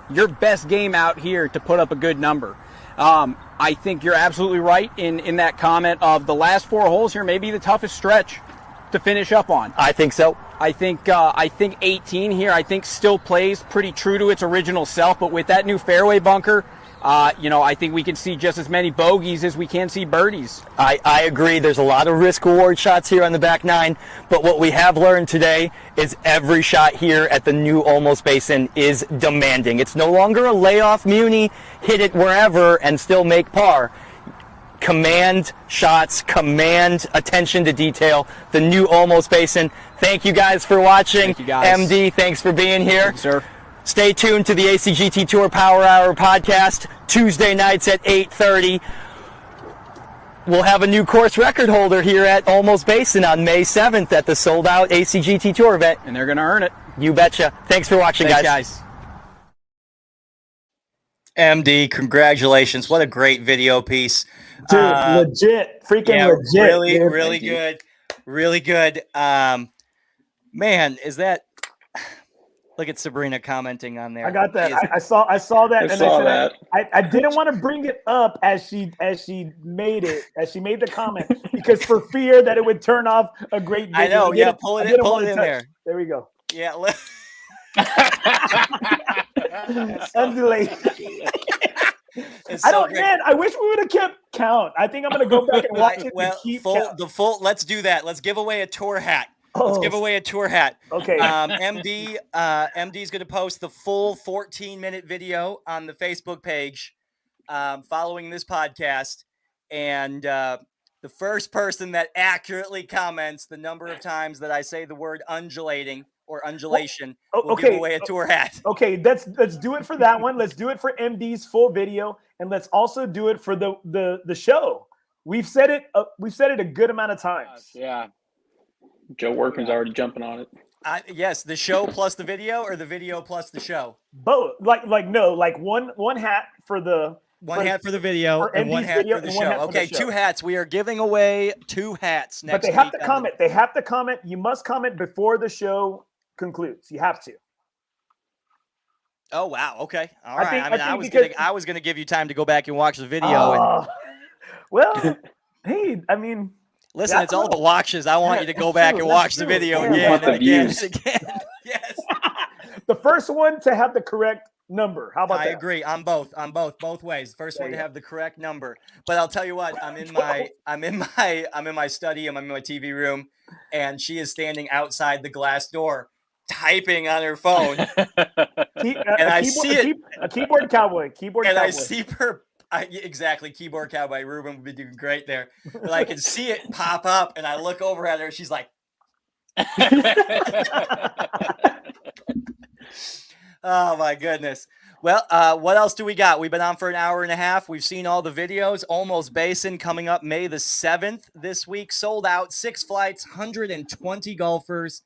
your best game out here to put up a good number. I think you're absolutely right in that comment of the last 4 holes here may be the toughest stretch to finish up on. I think so. I think 18 here, I think still plays pretty true to its original self, but with that new fairway bunker, I think we can see just as many bogeys as we can see birdies. I agree. There's a lot of risk reward shots here on the back nine, but what we have learned today is every shot here at the new Olmos Basin is demanding. It's no longer a layoff muni, hit it wherever and still make par. Command shots, command attention to detail. The new Olmos Basin. Thank you guys for watching. Thank you guys. MD, thanks for being here. Thank you, sir. Stay tuned to the ACGT Tour Power Hour podcast, Tuesday nights at 8:30. We'll have a new course record holder here at Olmos Basin on May 7th at the sold-out ACGT Tour event. And they're going to earn it. You betcha. Thanks for watching, Thanks, guys. MD, congratulations. What a great video piece. Dude, legit. Freaking legit. Really, dude. really good. Really good. Man, is that... Look at Sabrina commenting on there. I got that. I saw that. I didn't want to bring it up as she made the comment because for fear that it would turn off a great video. I know. Yeah, pull it in there. There we go. Yeah. Undulating. Man, I wish we would have kept count. I think I'm gonna go back and watch it. Well, let's do that. Let's give away a tour hat. Let's give away a tour hat. Okay. MD is going to post the full 14-minute video on the Facebook page following this podcast. And the first person that accurately comments the number of times that I say the word undulating or undulation will give away a tour hat. Okay, let's do it for that one. Let's do it for MD's full video, and let's also do it for the show. We've said it a good amount of times. Yeah. Joe Workman's already jumping on it. Yes, the show plus the video, or the video plus the show. Both, like one hat for the hat for the video and one hat for the show. Okay, 2 hats. We are giving away 2 hats next week. But they have to comment. They have to comment. You must comment before the show concludes. You have to. Oh wow. Okay. All right. I was gonna give you time to go back and watch the video. Well, hey, I mean. Listen, it's all the watches. I want you to go back and watch the video again and again and again. Yes. The first one to have the correct number. How about that? I agree on both ways. First one to have the correct number. But I'll tell you what, I'm in my study, I'm in my TV room, and she is standing outside the glass door typing on her phone. I see it. A keyboard cowboy. I see her. Exactly. Keyboard cowboy. Ruben would be doing great there. But I can see it pop up, and I look over at her. She's like, oh, my goodness. Well, what else do we got? We've been on for an hour and a half. We've seen all the videos. Olmos Basin coming up May the 7th this week. Sold out. 6 flights, 120 golfers.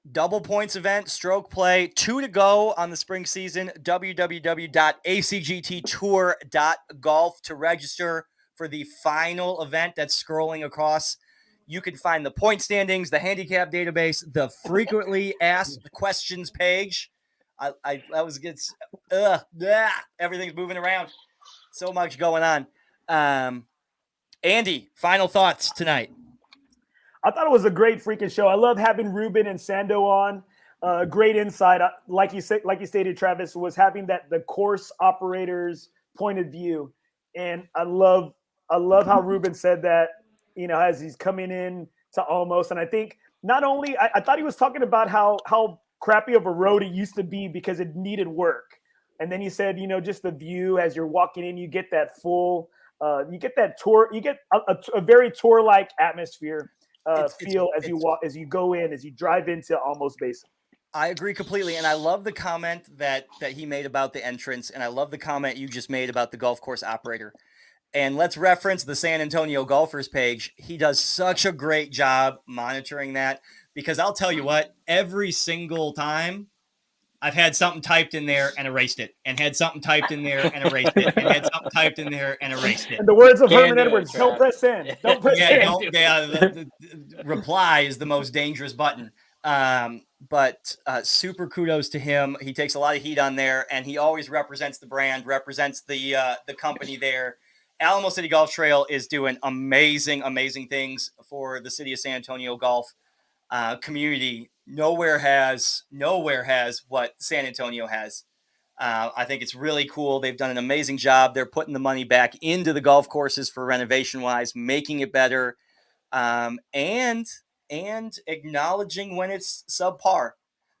Double points event, stroke play, 2 to go on the spring season. www.acgttour.golf to register for the final event that's scrolling across. You can find the point standings, the handicap database, the frequently asked questions page. Everything's moving around. So much going on. Andy, final thoughts tonight. I thought it was a great freaking show. I love having Ruben and Sando on. Great insight, like you stated, Travis, was having the course operator's point of view, and I love how Ruben said that. As he's coming in to Olmos, and I think not only I thought he was talking about how crappy of a road it used to be because it needed work, and then he said, just the view as you're walking in, you get that full, you get that tour, you get a very tour-like atmosphere. Feel as you go in, as you drive into Olmos Basin. I agree completely, and I love the comment that he made about the entrance, and I love the comment you just made about the golf course operator. And let's reference the San Antonio Golfers page. He does such a great job monitoring that, because I'll tell you what, every single time I've had something typed in there and erased it, and had something typed in there and erased it, and had something typed in there and erased it. In the words of Herman Edwards, don't press send. Don't press send. The reply is the most dangerous button. But super kudos to him. He takes a lot of heat on there, and he always represents the brand, represents the company there. Alamo City Golf Trail is doing amazing, amazing things for the city of San Antonio golf community. Nowhere has what San Antonio has. I think it's really cool. They've done an amazing job. They're putting the money back into the golf courses for renovation-wise, making it better, and acknowledging when it's subpar.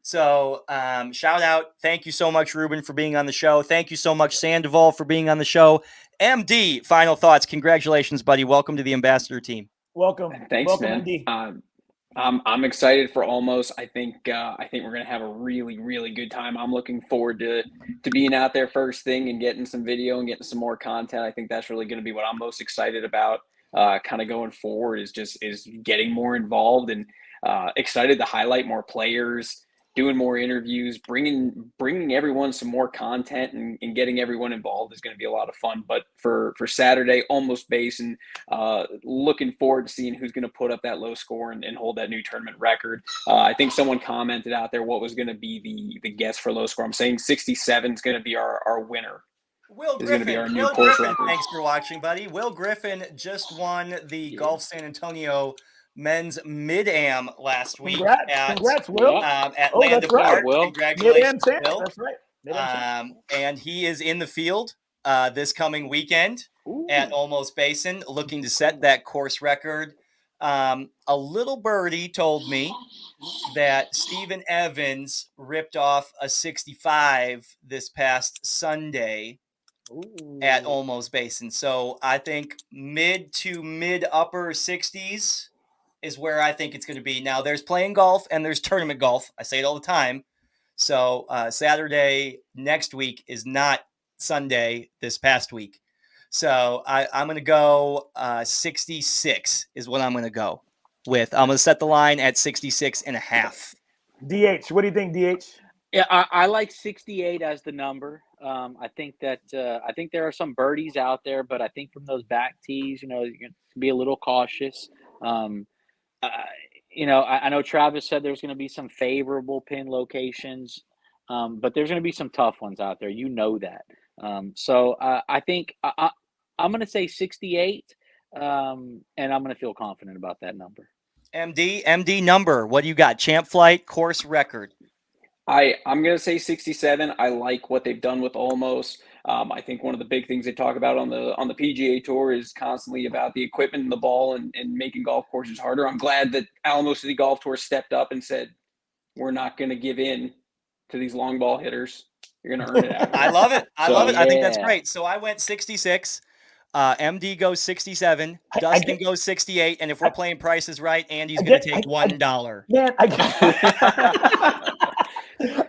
So shout out. Thank you so much, Ruben, for being on the show. Thank you so much, Sandoval, for being on the show. MD, final thoughts. Congratulations, buddy. Welcome to the ambassador team. Welcome. Thanks, Welcome, man. MD. I'm excited for Olmos. I think we're gonna have a really, really good time. I'm looking forward to being out there first thing and getting some video and getting some more content. I think that's really going to be what I'm most excited about. Kind of going forward is getting more involved and excited to highlight more players, doing more interviews, bringing everyone some more content and getting everyone involved is going to be a lot of fun. But for Saturday, Olmos Basin, looking forward to seeing who's going to put up that low score and hold that new tournament record. I think someone commented out there what was going to be the guess for low score. I'm saying 67 is going to be our winner. Will Is going to be Griffin. our new Will course Griffin, record. thanks for watching, buddy. Will Griffin just won the Golf San Antonio men's mid-am last week. Congrats, Will. At Oh, Land that's of right. Park. Will. Congratulations, Mid-am Will. That's right. Mid-am And he is in the field this coming weekend at Olmos Basin, looking to set that course record. A little birdie told me that Stephen Evans ripped off a 65 this past Sunday at Olmos Basin. So I think mid upper 60s is where I think it's going to be. Now there's playing golf and there's tournament golf. I say it all the time. So Saturday next week is not Sunday this past week. So I'm going to go 66 is what I'm going to go with. I'm going to set the line at 66 and a half. DH, what do you think, DH? Yeah, I like 68 as the number. I think that there are some birdies out there, but I think from those back tees, you're going to be a little cautious. I know Travis said there's going to be some favorable pin locations, but there's going to be some tough ones out there. You know that. So I think I'm going to say 68, and I'm going to feel confident about that number. MD number. What do you got? Champ Flight course record. I'm going to say 67. I like what they've done with Olmos. I think one of the big things they talk about on the PGA Tour is constantly about the equipment and the ball and making golf courses harder. I'm glad that Alamo City Golf Tour stepped up and said, we're not going to give in to these long ball hitters. You're going to earn it out. I love it. I love it. Yeah. I think that's great. So I went 66. MD goes 67. Dustin goes 68. And if we're playing prices right, Andy's going to take $1. Man,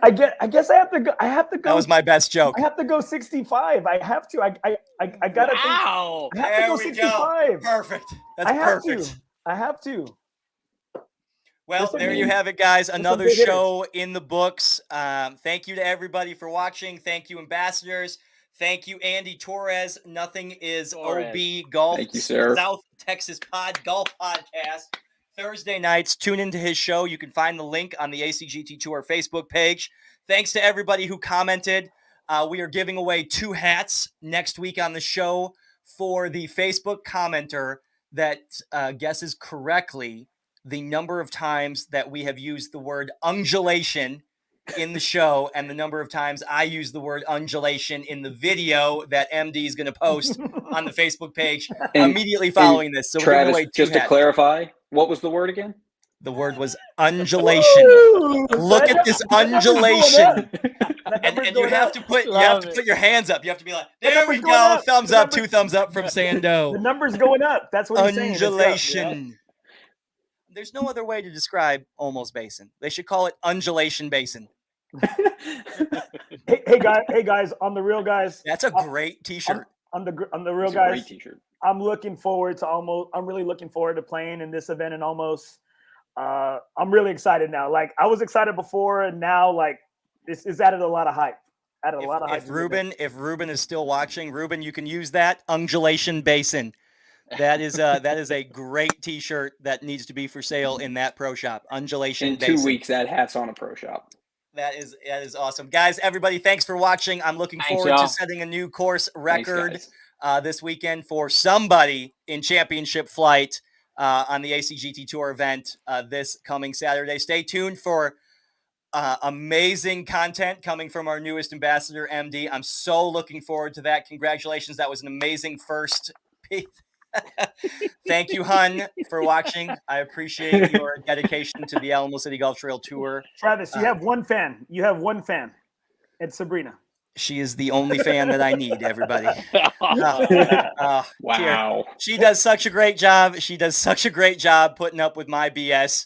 I guess I have to go. That was my best joke. I have to go 65. I have to. I gotta. Wow. Think, I have to go 65. Perfect. That's perfect. I have to. Well, there you have it, guys. Another show in the books. Thank you to everybody for watching. Thank you, ambassadors. Thank you, Andy Torres. Nothing is OB Golf. Thank you, sir. South Texas Golf Podcast. Thursday nights, tune into his show. You can find the link on the ACGT Tour Facebook page. Thanks to everybody who commented. We are giving away 2 hats next week on the show for the Facebook commenter that guesses correctly the number of times that we have used the word undulation in the show and the number of times I use the word undulation in the video that MD is going to post on the Facebook page immediately following this. So Travis, we're giving away 2 just to clarify, what was the word again? The word was undulation. Look at this undulation. And you have to put your hands up. You have to be like, there we go. Thumbs up, 2 thumbs up from Sando. The number's going up. That's what he's saying. Undulation. There's no other way to describe Olmos Basin. They should call it Undulation Basin. Hey guys, on the real guys. That's a great T-shirt. On the real It's guys. a great T-shirt. I'm looking forward to I'm really looking forward to playing in this event in Olmos. I'm really excited now. Like I was excited before, and now like it's added a lot of hype. If Ruben is still watching, Ruben, you can use that Undulation Basin. That is a great T-shirt that needs to be for sale in that pro shop. Undulation Basin. In 2 weeks, that hat's on a pro shop. That is awesome, guys. Everybody, thanks for watching. I'm looking forward to setting a new course record this weekend for somebody in championship flight on the ACGT Tour event this coming Saturday. Stay tuned for amazing content coming from our newest ambassador, MD. I'm so looking forward to that. Congratulations. That was an amazing first piece. Thank you, Hun, for watching. I appreciate your dedication to the Alamo City Golf Trail Tour. Travis, you have one fan. You have one fan. It's Sabrina. She is the only fan that I need, everybody. Wow. She does such a great job. She does such a great job putting up with my BS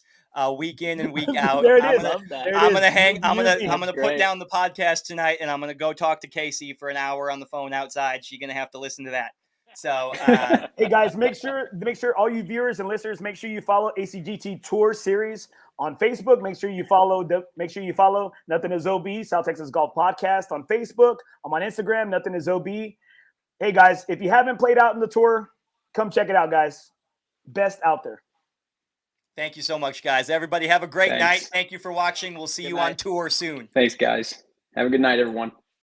week in and week out. There it I'm is. gonna put down the podcast tonight, and I'm gonna go talk to Casey for an hour on the phone outside. She's gonna have to listen to that. So, hey guys, make sure all you viewers and listeners, make sure you follow ACGT Tour Series on Facebook. Make sure you follow NothingisOB, South Texas Golf Podcast on Facebook. I'm on Instagram, NothingisOB. Hey guys, if you haven't played out in the tour, come check it out, guys. Best out there. Thank you so much, guys. Everybody have a great night. Thank you for watching. We'll see you on tour soon. Thanks, guys. Have a good night, everyone.